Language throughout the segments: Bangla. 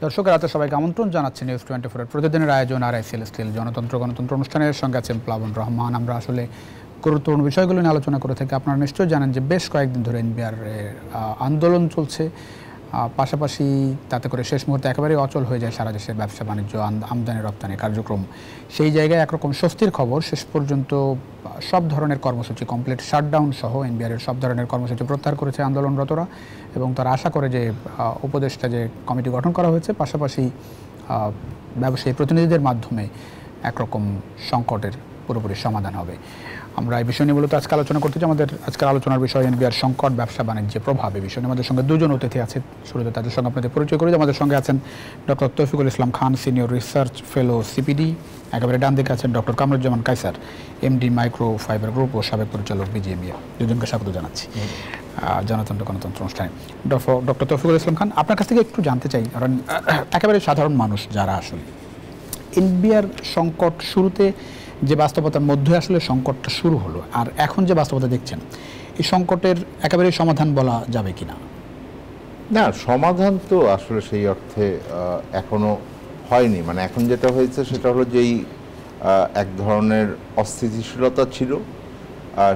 দর্শক রাতে সবাইকে আমন্ত্রণ জানাচ্ছি নিউজ 24 এর প্রতিদিনের আয়োজন আরআইসিএল স্টিল জনতন্ত্র গণতন্ত্র অনুষ্ঠানের সঙ্গে আছেন প্লাবন রহমান। আমরা আসলে গুরুত্বপূর্ণ বিষয়গুলো নিয়ে আলোচনা করে থাকি। আপনারা নিশ্চয়ই জানেন যে বেশ কয়েকদিন ধরে এনবিআর আন্দোলন চলছে, পাশাপাশি তাতে করে শেষ মুহূর্তে একেবারেই অচল হয়ে যায় সারা দেশের ব্যবসা বাণিজ্য, আমদানি রপ্তানি কার্যক্রম। সেই জায়গায় একরকম স্বস্তির খবর, শেষ পর্যন্ত সব ধরনের কর্মসূচি কমপ্লিট শাটডাউন সহ এনবিআরের সব ধরনের কর্মসূচি প্রত্যাহার করেছে আন্দোলনরতরা, এবং তারা আশা করে যে উপদেষ্টা যে কমিটি গঠন করা হয়েছে, পাশাপাশি ব্যবসায়ী প্রতিনিধিদের মাধ্যমে একরকম সংকটের পুরোপুরি সমাধান হবে। আমরা এই বিষয় নিয়ে মূলত আজকে আলোচনা করতে চাই। আমাদের আজকের আলোচনার বিষয় এনবিআর সংকট, ব্যবসা বাণিজ্যে প্রভাব। এই বিষয়ে আমাদের সঙ্গে দুজন অতিথি আছে। শুরুতে তাদের সঙ্গে আপনাদের পরিচয় করি। আমাদের সঙ্গে আছেন doctor Towfiqul Islam Khan, senior research fellow CPD. একেবারে ডান দিকে আছেন doctor Kamruzzaman Kaiser, MD micro fibre group ও সাবেক পরিচালক বিজিএমইএ। দুজনকে স্বাগত জানাচ্ছি জনতন্ত্র গণতন্ত্র অনুষ্ঠানে। ডক্টর তৌফিকুল ইসলাম খান, আপনার কাছ থেকে একটু জানতে চাই, কারণ একেবারে সাধারণ মানুষ যারা আসলে এনবিআর সংকট শুরুতে যে বাস্তবতার মধ্যে আসলে সংকটটা শুরু হলো, আর এখন যে বাস্তবতা দেখছেন, এই সংকটের একেবারে সমাধান বলা যাবে কিনা? না, সমাধান তো আসলে সেই অর্থে এখনো হয়নি। মানে এখন যেটা হয়েছে সেটা হলো যেই এক ধরনের অস্থিতিশীলতা ছিল,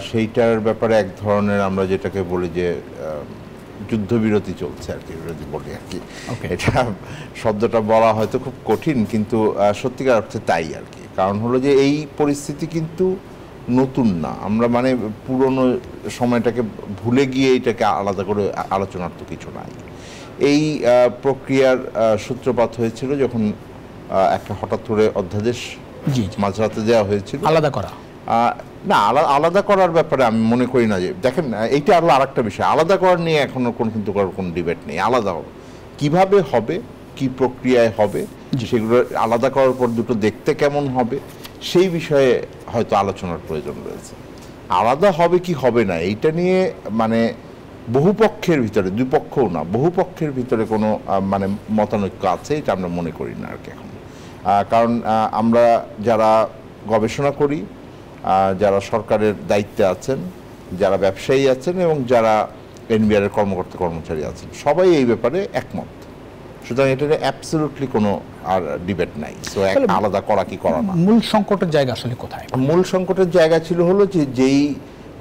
সেইটার ব্যাপারে এক ধরনের আমরা যেটাকে বলি যে যুদ্ধবিরতি চলছে আর কি, যদি বলি আর কি। এটা শব্দটা বলা হয়তো খুব কঠিন, কিন্তু সত্যিকার অর্থে তাই আর কি। কারণ হলো যে এই পরিস্থিতি কিন্তু নতুন না, আমরা মানে পুরনো সময়টাকে ভুলে গিয়ে এটাকে আলাদা করে আলোচনার তো কিছু নাই। এই প্রক্রিয়ার সূত্রপাত হয়েছিল যখন একটা হঠাৎ করে অধ্যাদেশ মাঝরাতে দেওয়া হয়েছিল আলাদা করা। না, আলাদা করার ব্যাপারে আমি মনে করি না যে, দেখেন এইটা আরো আরেকটা বিষয়, আলাদা করার নিয়ে এখনো কিন্তু কোনো ডিবেট নেই। আলাদা কিভাবে হবে, কি প্রক্রিয়ায় হবে, সেগুলো আলাদা করার পর দুটো দেখতে কেমন হবে, সেই বিষয়ে হয়তো আলোচনার প্রয়োজন রয়েছে। আলাদা হবে কি হবে না এইটা নিয়ে মানে বহু পক্ষের ভিতরে, দুই পক্ষও না, বহু পক্ষের ভিতরে কোনো মানে মতানৈক্য আছে, এটা আমরা মনে করি না আর কি এখন। কারণ আমরা যারা গবেষণা করি, যারা সরকারের দায়িত্বে আছেন, যারা ব্যবসায়ী আছেন এবং যারা এনবিআর এর কর্মকর্তা কর্মচারী আছেন, সবাই এই ব্যাপারে একমত। সুতরাং এটা অ্যাবসলিউটলি কোনো আর ডিবেট নাই। সো আলাদা করা কি করা না। মূল সংকটের জায়গা আসলে কোথায়? মূল সংকটের জায়গা ছিল হলো যে যেই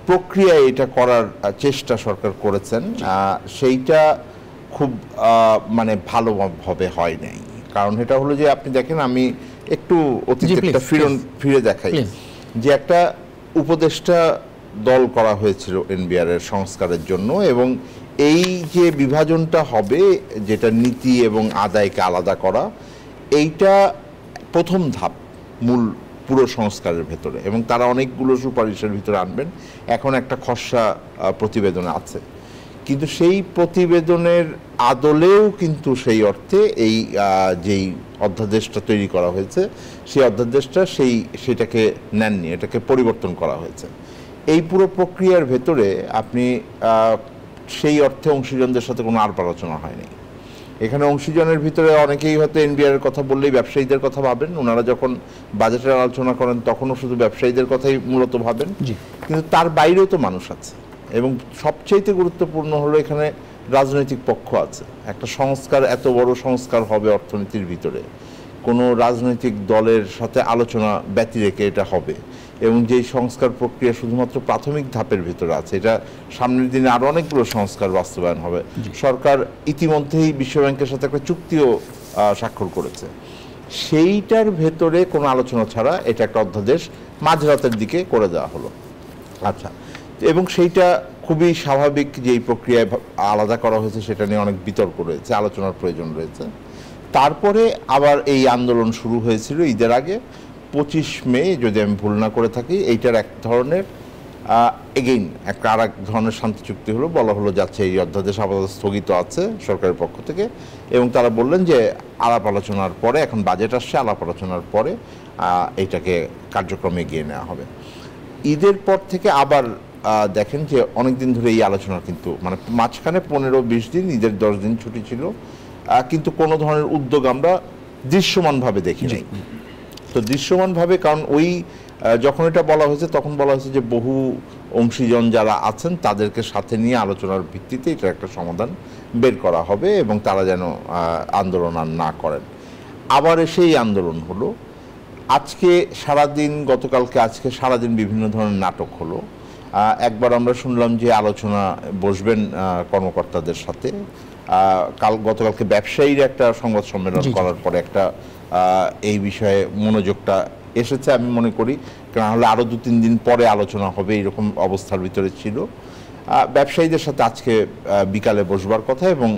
প্রক্রিয়ায় এটা করার চেষ্টা সরকার করেছেন, সেইটা খুব মানে ভালোভাবে হয় নাই। কারণ এটা হলো যে আপনি দেখেন, আমি একটু অতীতটা ফিরে দেখাই যে একটা উপদেষ্টা দল করা হয়েছিল এনবিআর এর সংস্কারের জন্য, এবং এই যে বিভাজনটা হবে, যেটা নীতি এবং আদায়কে আলাদা করা, এইটা প্রথম ধাপ মূল পুরো সংস্কারের ভেতরে, এবং তারা অনেকগুলো সুপারিশের ভিতরে আনবেন। এখন একটা খসড়া প্রতিবেদন আছে, কিন্তু সেই প্রতিবেদনের আদলেও কিন্তু সেই অর্থে এই যেই অধ্যাদেশটা তৈরি করা হয়েছে, সেই অধ্যাদেশটা সেটাকে নেননি, এটাকে পরিবর্তন করা হয়েছে। এই পুরো প্রক্রিয়ার ভেতরে আপনি সেই অর্থে অংশীজনদের সাথে কোনো আলাপ আলোচনা হয়নি। এখানে অংশীজনের ভিতরে অনেকেই হয়তো এনবিআর এর কথা বললেই ব্যবসায়ীদের কথা ভাবেন, ওনারা যখন বাজেটের আলোচনা করেন তখনও শুধু ব্যবসায়ীদের কথাই মূলত ভাবেন, কিন্তু তার বাইরেও তো মানুষ আছে। এবং সবচেয়ে গুরুত্বপূর্ণ হলো এখানে রাজনৈতিক পক্ষ আছে। একটা সংস্কার, এত বড় সংস্কার হবে অর্থনীতির ভিতরে, কোনো রাজনৈতিক দলের সাথে আলোচনা ব্যতি রেখে এটা হবে, এবং যেই সংস্কার প্রক্রিয়া শুধুমাত্র প্রাথমিক ধাপের ভিতরে আছে, এটা সামনের দিনে আরো অনেকগুলো সংস্কার বাস্তবায়ন হবে। সরকার ইতিমধ্যেই বিশ্বব্যাংকের সাথে একটা চুক্তিও স্বাক্ষর করেছে। সেইটার ভেতরে কোনো আলোচনা ছাড়া এটা একটা অধ্যাদেশ মাঝরাতের দিকে করে দেওয়া হলো। আচ্ছা, এবং সেইটা খুবই স্বাভাবিক যে এই প্রক্রিয়ায় আলাদা করা হয়েছে, সেটা নিয়ে অনেক বিতর্ক রয়েছে, আলোচনার প্রয়োজন রয়েছে। তারপরে আবার এই আন্দোলন শুরু হয়েছিল ঈদের আগে 25 মে, যদি আমি ভুল না করে থাকি। এইটার এক ধরনের এগেইন একটা আর এক ধরনের শান্তি চুক্তি হলো, বলা হলো যাচ্ছে এই অধ্যাদেশ আপাতত স্থগিত আছে সরকারের পক্ষ থেকে, এবং তারা বললেন যে আলাপ আলোচনার পরে, এখন বাজেট আসছে, আলাপ আলোচনার পরে এইটাকে কার্যক্রমে এগিয়ে নেওয়া হবে। ঈদের পর থেকে আবার দেখেন যে অনেক দিন ধরে এই আলোচনা, কিন্তু মানে মাঝখানে 15-20 দিন, ঈদের 10 দিন ছুটি ছিল, কিন্তু কোনো ধরনের উদ্যোগ আমরা দৃশ্যমানভাবে দেখি নাই। তো দৃশ্যমানভাবে, কারণ ওই যখন এটা বলা হয়েছে তখন বলা হয়েছে যে বহু অংশীজন যারা আছেন তাদেরকে সাথে নিয়ে আলোচনার ভিত্তিতে এটার একটা সমাধান বের করা হবে এবং তারা যেন আন্দোলন আর না করেন। আবার সেই আন্দোলন হলো আজকে সারাদিন, গতকালকে আজকে সারাদিন বিভিন্ন ধরনের নাটক হলো। একবার আমরা শুনলাম যে আলোচনা বসবেন কর্মকর্তাদের সাথে, গতকালকে ব্যবসায়ীর একটা সংবাদ সম্মেলন করার পরে একটা এই বিষয়ে মনোযোগটা এসেছে আমি মনে করি, কারণ হলে আরও 2-3 দিন পরে আলোচনা হবে এরকম অবস্থার ভিতরে ছিল। ব্যবসায়ীদের সাথে আজকে বিকালে বসবার কথা এবং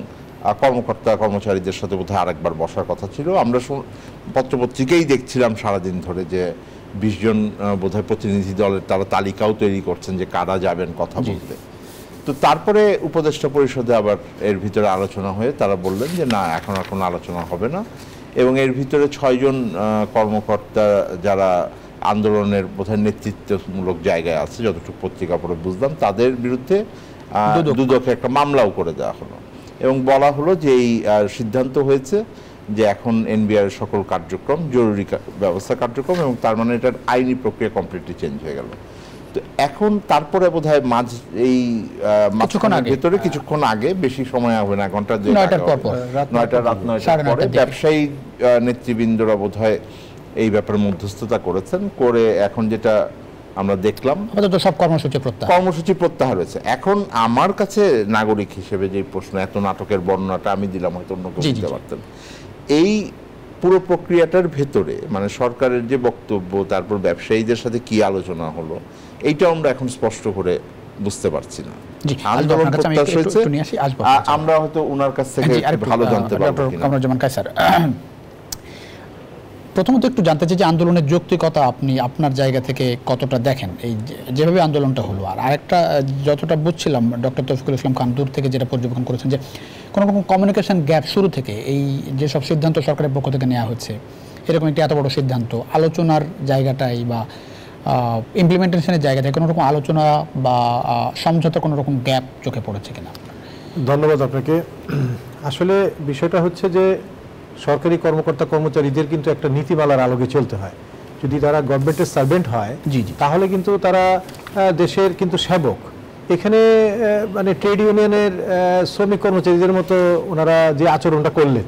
কর্মকর্তা কর্মচারীদের সাথে বোধহয় আরেকবার বসার কথা ছিল। আমরা পত্রপত্রিকাই দেখছিলাম সারাদিন ধরে যে 20 জন বোধহয় প্রতিনিধি দলের তারা তালিকাও তৈরি করছেন যে কারা যাবেন কথা বলতে। তো তারপরে উপদেষ্টা পরিষদে আবার এর ভিতরে আলোচনা হয়ে তারা বললেন যে না, এখন আর কোনো আলোচনা হবে না, এবং এর ভিতরে 6 জন কর্মকর্তা যারা আন্দোলনের বোধহয় নেতৃত্বমূলক জায়গায় আছে, যতটুকু পত্রিকা পড়ে বুঝলাম, তাদের বিরুদ্ধে দুদকে একটা মামলাও করে দেওয়া হলো এবং বলা হলো যে এই সিদ্ধান্ত হয়েছে যে এখন এনবিআর এর সকল কার্যক্রম জরুরি ব্যবস্থা কার্যক্রম, এবং তার মানে এটার আইনি প্রক্রিয়া কমপ্লিটলি চেঞ্জ হয়ে গেল। তো এখন তারপরে বোধহয় ভেতরে কিছুক্ষণ আগে, বেশি সময় হবে না, ঘন্টা 9টা রাত 9টার পরে ব্যবসায়ী নেতৃবৃন্দরা বোধহয় এই ব্যাপারে মধ্যস্থতা করেছেন, করে এখন যেটা আমরা দেখলাম সব কর্মসূচি প্রত্যাহার হয়েছে। এখন আমার কাছে নাগরিক হিসেবে যে প্রশ্ন, এত নাটকের বর্ণনাটা আমি দিলাম, হয়তো অন্য কেউ দিতে পারতেন। এই পুরো প্রক্রিয়াটার ভেতরে মানে সরকারের যে বক্তব্য, তারপর ব্যবসায়ীদের সাথে কি আলোচনা হলো, এইটা আমরা এখন স্পষ্ট করে বুঝতে পারছি না। আন্দোলন প্রত্যাহার হয়েছে, আমরা হয়তো ওনার কাছ থেকে ভালো জানতে পারবো। প্রথমত একটু জানতে চাই যে আন্দোলনের যৌক্তিকতা আপনি আপনার জায়গা থেকে কতটা দেখেন, এই যেভাবে আন্দোলনটা হলো। আর আরেকটা, যতটা বুঝছিলাম ডক্টর তৌফিকুল ইসলাম খান দূর থেকে যেটা পর্যবেক্ষণ করেছেন, যে কোনো রকম কমিউনিকেশন গ্যাপ শুরু থেকে এই যেসব সিদ্ধান্ত সরকারের পক্ষ থেকে নেওয়া হচ্ছে, এরকম একটি এত বড় সিদ্ধান্ত, আলোচনার জায়গাটাই বা ইমপ্লিমেন্টেশনের জায়গা থেকে কোনো রকম আলোচনা বা সমঝোতা কোনো রকম গ্যাপ চোখে পড়েছে কিনা? ধন্যবাদ আপনাকে। আসলে বিষয়টা হচ্ছে যে সরকারি কর্মকর্তা কর্মচারীদের কিন্তু একটা নীতিমালার আলোকে চলতে হয়। যদি তারা গভর্নমেন্টের সার্ভেন্ট হয় তাহলে কিন্তু তারা দেশের কিন্তু সেবক। এখানে মানে ট্রেড ইউনিয়নের শ্রমিক কর্মচারীদের মতো ওনারা যে আচরণটা করলেন,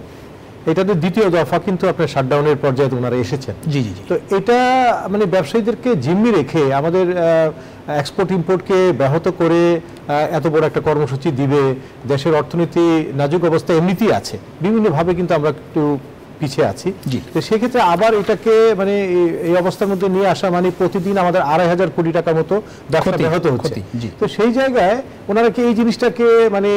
এটাতে দ্বিতীয় দফা কিন্তু আপনার শাটডাউনের পর্যায়ে ওনারা এসেছেন। তো এটা মানে ব্যবসায়ীদেরকে জিম্মি রেখে আমাদের এক্সপোর্ট ইম্পোর্টকে ব্যাহত করে এত বড় একটা কর্মসূচি দিবে, দেশের অর্থনীতি নাজুক অবস্থা এমনিতেই আছে, বিভিন্নভাবে কিন্তু আমরা একটু পিছিয়ে আছি। তো সেক্ষেত্রে আবার এটাকে মানে এই অবস্থার মধ্যে নিয়ে আসা মানে প্রতিদিন আমাদের 2,500 কোটি টাকার মতো ব্যাহত হচ্ছে। তো সেই জায়গায় ওনারা কি এই জিনিসটাকে মানে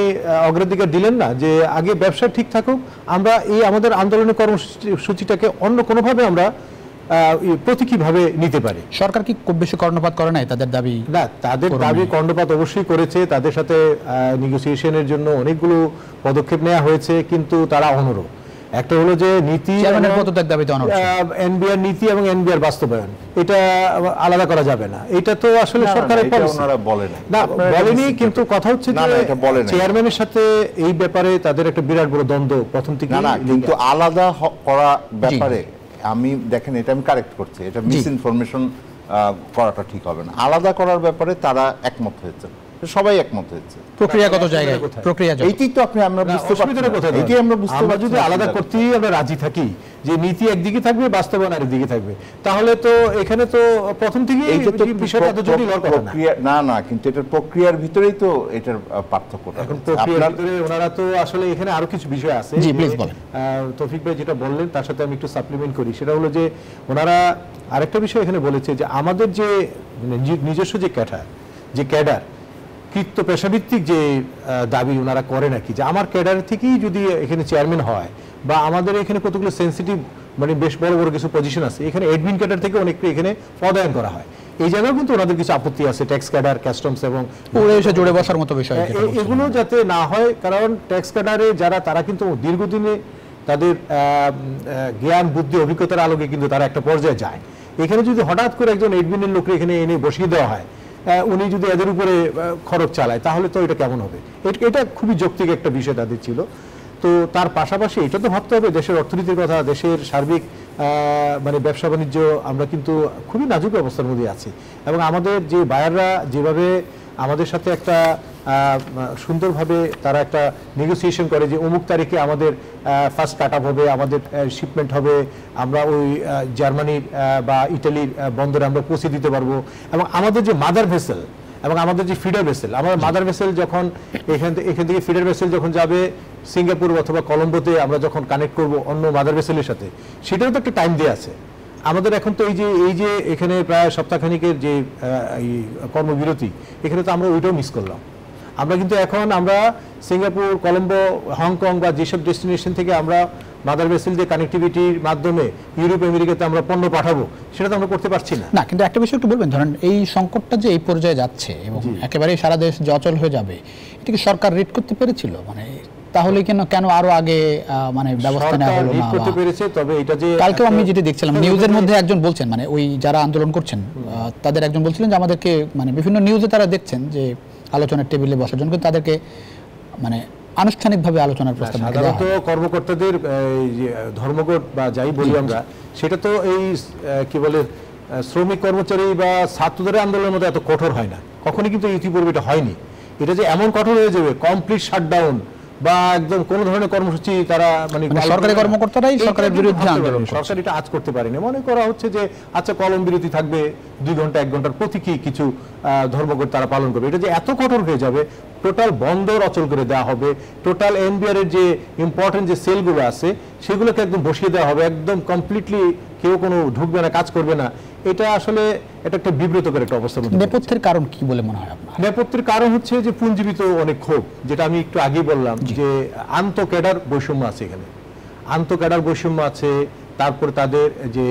অগ্রাধিকার দিলেন না, যে আগে ব্যবসা ঠিক থাকুক, আমরা এই আমাদের আন্দোলনের কর্মসূচিটাকে অন্য কোনোভাবে আমরা প্রতীকীভাবে নিতে পারি। সরকার কি খুব বেশি কর্ণপাত করে নাই তাদের দাবি? না, তাদের দাবি কর্ণপাত অবশ্যই করেছে, তাদের সাথে নেগোসিয়েশনের জন্য অনেকগুলো পদক্ষেপ নেওয়া হয়েছে, কিন্তু তারা অনড়। একটা হলো যে নীতি, এনবিআর নীতি এবং এনবিআর বাস্তবায়ন, এটা আলাদা করা যাবে না। এটা তো আসলে সরকারের পলিসি না, বলেনি, কিন্তু কথা হচ্ছে যে চেয়ারম্যানের সাথে এই ব্যাপারে তাদের একটা বিরাট বড় দ্বন্দ্ব প্রথম থেকে। না, কিন্তু আলাদা করা ব্যাপারে আমি দেখেন, এটা আমি কারেক্ট করছি, এটা মিস ইনফরমেশন করাটা ঠিক হবে না। আলাদা করার ব্যাপারে তারা একমত হয়েছে, সবাই একমত হয়েছে। প্রক্রিয়াগত জায়গায় এইটাই তো আমরা বুঝতে পারছি। এইটাই আমরা বুঝতে পারছি। যদি আলাদা করতেই আমরা রাজি থাকি যে নীতি একদিকে থাকবে, বাস্তবায়ন আরেকদিকে থাকবে, তাহলে তো এখানে তো প্রথম থেকেই বিষয়টা এত জটিল হওয়ার কথা না। না, কিন্তু এটার প্রক্রিয়ার ভিতরেই তো এটার পার্থক্যটা। এখন প্রক্রিয়ার ভিতরে ওনারা তো আসলে এখানে আরো কিছু বিষয় আছে। তৌফিক ভাই যেটা বললেন তার সাথে আমি একটু সাপ্লিমেন্ট করি, সেটা হলো যে ওনারা আরেকটা বিষয় এখানে বলেছে যে আমাদের যে নিজস্ব যে ক্যাডার কৃত্য পেশাভিত্তিক যে দাবি ওনারা করে নাকি, যে আমার ক্যাডার থেকেই যদি এখানে চেয়ারম্যান হয়, বা আমাদের এখানে কতগুলো সেন্সিটিভ মানে বেশ বড় বড় কিছু পজিশন আছে, এখানে অ্যাডমিন ক্যাডার থেকে অনেকটা এখানে পদায়ন করা হয়, এই জায়গায় কিন্তু ওনাদের কিছু আপত্তি আছে। ট্যাক্স ক্যাডার, কাস্টমস এবং জুড়ে বসার মতো বিষয়, এগুলো যাতে না হয়, কারণ ট্যাক্স ক্যাডারে যারা তারা কিন্তু দীর্ঘদিনে তাদের জ্ঞান বুদ্ধি অভিজ্ঞতার আলোকে কিন্তু তারা একটা পর্যায়ে যায়। এখানে যদি হঠাৎ করে একজন অ্যাডমিনের লোককে এখানে এনে বসিয়ে দেওয়া হয়, উনি যদি এদের উপরে খরচ চালায়, তাহলে তো এটা কেমন হবে? এটা খুবই যৌক্তিক একটা বিষয় তাদের ছিল। তো তার পাশাপাশি এটা তো ভাবতে হবে দেশের অর্থনীতির কথা, দেশের সার্বিক মানে ব্যবসা বাণিজ্য আমরা কিন্তু খুবই নাজুক অবস্থার মধ্যে আছি, এবং আমাদের যে বায়াররা যেভাবে আমাদের সাথে একটা সুন্দরভাবে তারা একটা নেগোসিয়েশন করে যে অমুক তারিখে আমাদের ফার্স্ট কাট আপ হবে, আমাদের শিপমেন্ট হবে, আমরা ওই জার্মানির বা ইটালির বন্দরে আমরা পৌঁছে দিতে পারবো, এবং আমাদের যে মাদার ভেসেল এবং আমাদের যে ফিডার ভেসেল, আমাদের মাদার ভেসেল যখন এখান থেকে ফিডার ভেসেল যখন যাবে সিঙ্গাপুর অথবা কলম্বোতে, আমরা যখন কানেক্ট করব অন্য মাদার ভেসেলের সাথে, সেটারও তো একটা টাইম দেওয়া আছে আমাদের। এখন তো এই যে এখানে প্রায় সপ্তাহখানিকের যে কর্মবিরতি, এখানে তো আমরা ওইটাও মিস করলাম। আমরা কিন্তু এখন আমরা সিঙ্গাপুর, কলম্বো, হংকং বা যেসব ডেস্টিনেশন থেকে আমরা মাদার ভেসেল দিয়ে কানেক্টিভিটির মাধ্যমে ইউরোপ আমেরিকাতে আমরা পণ্য পাঠাবো, সেটা তো আমরা করতে পারছি না। না, কিন্তু একটা বিষয় একটু বলবেন, ধরেন এই সংকটটা যে এই পর্যায়ে যাচ্ছে এবং একেবারেই সারা দেশ যে অচল হয়ে যাবে, এটা কি সরকার রিড করতে পেরেছিল? মানে তাহলে কেন আরো আগে মানে ব্যবস্থা নেওয়া হলো না? করতে পেরেছে, তবে এটা যে কালকে আমি যেটা দেখছিলাম নিউজের মধ্যে একজন বলছেন, মানে ওই যারা আন্দোলন করছেন তাদের একজন বলছিলেন যে আমাদেরকে মানে বিভিন্ন নিউজে তারা দেখছেন যে আলোচনার টেবিলে বসার জন্য, কিন্তু তাদেরকে মানে আনুষ্ঠানিকভাবে আলোচনার প্রস্তাব দেওয়া হয়। সাধারণত কর্মকর্তাদের ধর্মঘট বা যাই বলি আমরা, সেটা তো এই কি বলে শ্রমিক কর্মচারী বা ছাত্রদের আন্দোলনের মধ্যে এত কঠোর হয় না, কখনই কিন্তু ইতিপূর্বে এটা হয়নি। এটা যে এমন কঠোর হয়ে যাবে, কমপ্লিট শাটডাউন বা একদম কোন ধরনের কর্মসূচি তারা মানে সরকারি কর্মকর্তারাই সরকারের বিরুদ্ধে আন্দোলন করছে। সরকার এটা আজ করতে পারেনি, মনে করা হচ্ছে যে আচ্ছা কলম বিরতি থাকবে 2 ঘন্টা 1 ঘন্টার প্রতীকী কিছু ধর্মঘট তারা পালন করবে। এটা যে এত কঠোর হয়ে যাবে, টোটাল বন্দর অচল করে দেওয়া হবে, টোটাল এনবিআর এর যে ইম্পর্টেন্ট যে সেলগুলো আছে সেগুলোকে একদম বসিয়ে দেওয়া হবে, একদম কমপ্লিটলি কেউ কোনো ঢুকবে না, কাজ করবে না। এটা আসলে এটা একটা বিব্রতকর একটা অবস্থা। নেপথ্যের কারণ কি বলে মনে হয় আপনার? নেপথ্যের কারণ হচ্ছে যে পুঞ্জীবিত অনেক ক্ষোভ, যেটা আমি একটু আগেই বললাম যে আন্তঃক্যাডার বৈষম্য আছে, এখানে আন্তঃক্যাডার বৈষম্য আছে। তারপরে তাদের যে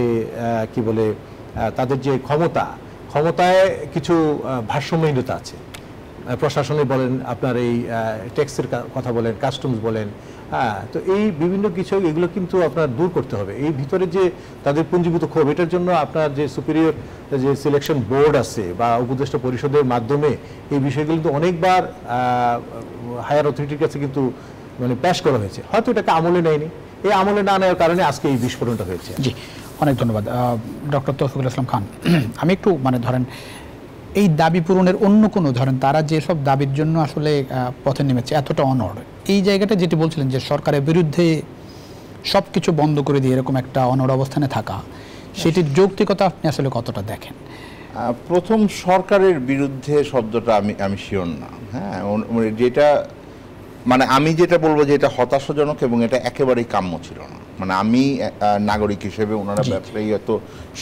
কি বলে তাদের যে ক্ষমতায় কিছু ভারসাম্যহীনতা আছে। প্রশাসনে বলেন, আপনার এই ট্যাক্সের কথা বলেন, কাস্টমস বলেন, তো এই বিভিন্ন কিছু এগুলো কিন্তু আপনার দূর করতে হবে। এই ভিতরে যে তাদের পুঞ্জীভূত ক্ষোভ, এটার জন্য আপনার যে সুপিরিয়র যে সিলেকশন বোর্ড আছে বা উপদেষ্টা পরিষদের মাধ্যমে এই বিষয়গুলো কিন্তু অনেকবার হায়ার অথরিটির কাছে কিন্তু মানে পেশ করা হয়েছে, হয়তো এটাকে আমলে নেয়নি। এই আমলে না নেওয়ার কারণে আজকে এই বিস্ফোরণটা হয়েছে। জি, অনেক ধন্যবাদ ডক্টর তৌফিকুল ইসলাম খান। আমি একটু মানে ধরেন এই দাবি পূরণের অন্য কোনো, ধরেন তারা যেসব দাবির জন্য আসলে পথে নেমেছে এতটা অনড়, এই জায়গাটা যেটি বলছিলেন যে সরকারের বিরুদ্ধে সব কিছু বন্ধ করে দিয়ে এরকম একটা অনড় অবস্থানে থাকা, সেটির যৌক্তিকতা আপনি আসলে কতটা দেখেন? প্রথম সরকারের বিরুদ্ধে শব্দটা আমি শিওর না। হ্যাঁ, যেটা মানে আমি যেটা বলবো যে এটা হতাশাজনক এবং এটা একেবারেই কাম্য ছিল না। মানে আমি নাগরিক হিসেবে, ওনারা ব্যবসায়ী এত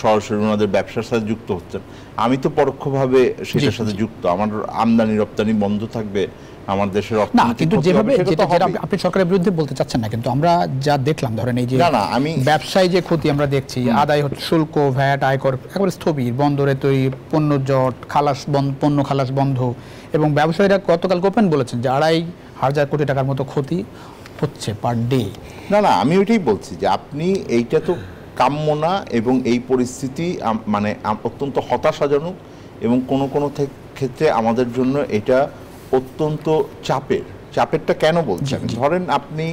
সরাসরি ওনাদের ব্যবসার সাথে যুক্ত হচ্ছেন, আমি তো পরোক্ষভাবে সেটার সাথে যুক্ত। আমার আমদানি রপ্তানি বন্ধ থাকবে, আমার দেশের না, কিন্তু যেভাবে আপনি সরকারের বিরুদ্ধে বলতে চাচ্ছেন না, কিন্তু আমরা যা দেখলাম ধরেন এই যে আমি ব্যবসায়ী যে ক্ষতি আমরা দেখছি, আদায় হচ্ছে শুল্ক, ভ্যাট, আয়কর একেবারে স্থবির, বন্দরে তৈরি পণ্য জট, পণ্য খালাস বন্ধ, এবং ব্যবসায়ীরা গতকাল ওপেন বলেছেন যে 2,500 কোটি টাকার মতো ক্ষতি হচ্ছে পার ডে। না, আমি ওইটাই বলছি যে আপনি এইটা তো কাম্য না, এবং এই পরিস্থিতি মানে অত্যন্ত হতাশাজনক, এবং কোনো ক্ষেত্রে আমাদের জন্য এটা অত্যন্ত চাপেরটা কেন বলছেন? ধরেন আপনি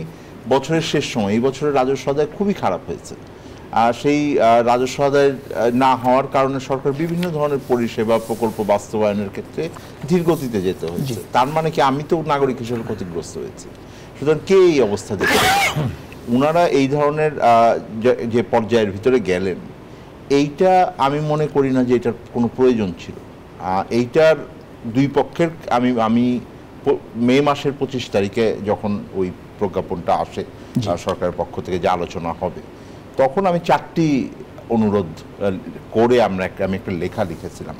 বছরের শেষ সময়, এই বছরের রাজস্ব আদায় খুবই খারাপ হয়েছে, আর সেই রাজস্ব আদায় না হওয়ার কারণে সরকার বিভিন্ন ধরনের পরিষেবা প্রকল্প বাস্তবায়নের ক্ষেত্রে ধীরগতিতে যেতে হয়েছে। তার মানে কি আমি তো নাগরিক হিসেবে ক্ষতিগ্রস্ত হয়েছি। সুতরাং কে এই অবস্থা দেখে? ওনারা এই ধরনের যে পর্যায়ের ভিতরে গেলেন, এইটা আমি মনে করি না যে এটার কোনো প্রয়োজন ছিল। এইটার দুই পক্ষের আমি মে মাসের 25 তারিখে যখন ওই প্রজ্ঞাপনটা আসে সরকারের পক্ষ থেকে যে আলোচনা হবে, তখন আমি 4টি অনুরোধ করে আমি একটা লেখা লিখেছিলাম।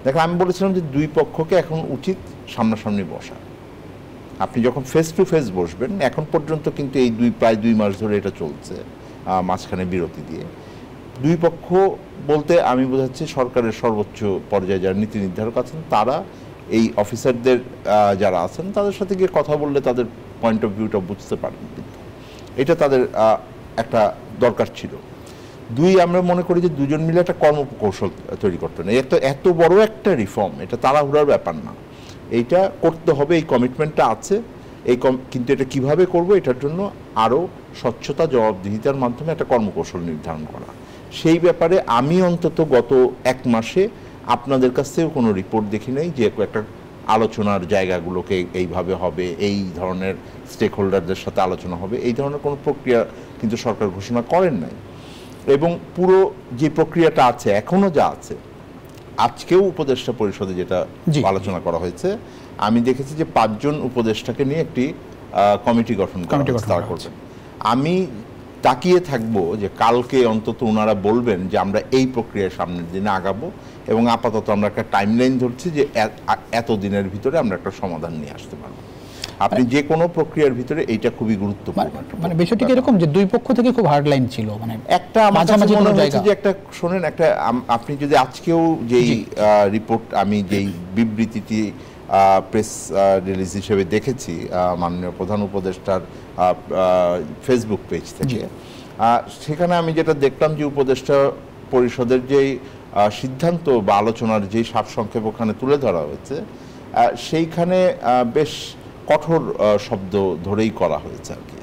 দেখেন, আমি বলেছিলাম যে দুই পক্ষকে এখন উচিত সামনাসামনি বসা। আপনি যখন ফেস টু ফেস বসবেন, এখন পর্যন্ত কিন্তু এই প্রায় 2 মাস ধরে এটা চলছে, মাঝখানে বিরতি দিয়ে। দুই পক্ষ বলতে আমি বোঝাচ্ছি সরকারের সর্বোচ্চ পর্যায়ে যারা নীতি নির্ধারক আছেন, তারা এই অফিসারদের যারা আছেন তাদের সাথে গিয়ে কথা বললে তাদের পয়েন্ট অফ ভিউটা বুঝতে পারেন। কিন্তু এটা তাদের একটা দরকার ছিল। 2, আমরা মনে করি যে দুজন মিলে একটা কর্মকৌশল তৈরি করতে হবে। এত বড় একটা রিফর্ম, এটা তাড়াহুড়ার ব্যাপার না, এইটা করতে হবে, এই কমিটমেন্টটা আছে। কিন্তু এটা কিভাবে করব, এটার জন্য আরও স্বচ্ছতা জবাবদিহিতার মাধ্যমে একটা কর্মকৌশল নির্ধারণ করা। সেই ব্যাপারে আমি অন্তত গত 1 মাসে আপনাদের কাছ থেকেও কোনো রিপোর্ট দেখি নাই যে একটা আলোচনার জায়গাগুলোকে এইভাবে হবে, এই ধরনের স্টেক হোল্ডারদের সাথে আলোচনা হবে, এই ধরনের কোনো প্রক্রিয়া কিন্তু সরকার ঘোষণা করেন নাই। এবং পুরো যে প্রক্রিয়াটা আছে এখনও যা আছে, আজকেও উপদেষ্টা পরিষদে যেটা আলোচনা করা হয়েছে, আমি দেখেছি যে 5 জন উপদেষ্টাকে নিয়ে একটি কমিটি গঠন করবেন। আমি তাকিয়ে থাকবো যে কালকে অন্তত ওনারা বলবেন যে আমরা এই প্রক্রিয়ার সামনের দিনে আগাবো, এবং আপাতত আমরা একটা টাইমলাইন ধরছি যে এত দিনের ভিতরে আমরা একটা সমাধান নিয়ে আসতে পারবো। আপনি যে কোনো প্রক্রিয়ার ভিতরে এইটা খুবই গুরুত্বপূর্ণ। মানে বিষয়টি এরকম যে দুই পক্ষ থেকে খুব হার্ড লাইন ছিল, মানে একটা মাঝামাঝি মনে হয়েছে যে একটা শোনেন, একটা আপনি যদি আজকেও যেই রিপোর্ট, আমি যেই বিবৃতিটি প্রেস রিলিজ হিসেবে দেখেছি মাননীয় প্রধান উপদেষ্টার ফেসবুক পেজ থেকে, সেখানে আমি যেটা দেখলাম যে উপদেষ্টা পরিষদের যেই সিদ্ধান্ত বা আলোচনার যেই সারসংক্ষেপ ওখানে তুলে ধরা হয়েছে, সেইখানে বেশ কঠোর শব্দ ধরেই করা হয়েছে আর কি।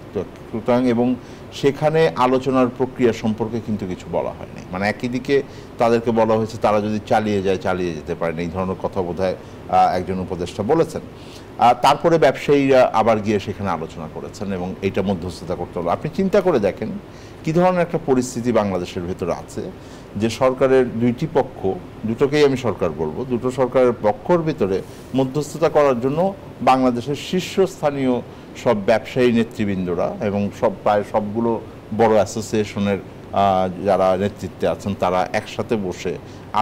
সুতরাং এবং সেখানে আলোচনার প্রক্রিয়া সম্পর্কে কিন্তু কিছু বলা হয়নি। মানে একই দিকে তাদেরকে বলা হয়েছে তারা যদি চালিয়ে যায় চালিয়ে যেতে পারেন, এই ধরনের কথা বোধহয় একজন উপদেষ্টা বলেছেন। তারপরে ব্যবসায়ীরা আবার গিয়ে সেখানে আলোচনা করেছেন এবং এইটা মধ্যস্থতা করতে হলো। আপনি চিন্তা করে দেখেন কী ধরনের একটা পরিস্থিতি বাংলাদেশের ভেতরে আছে, যে সরকারের দুইটি পক্ষ, দুটোকেই আমি সরকার বলবো, দুটো সরকারের পক্ষর ভিতরে মধ্যস্থতা করার জন্য বাংলাদেশের শীর্ষস্থানীয় সব ব্যবসায়ী নেতৃবৃন্দরা এবং প্রায় সবগুলো বড় অ্যাসোসিয়েশনের যারা নেতৃত্বে আছেন তারা একসাথে বসে,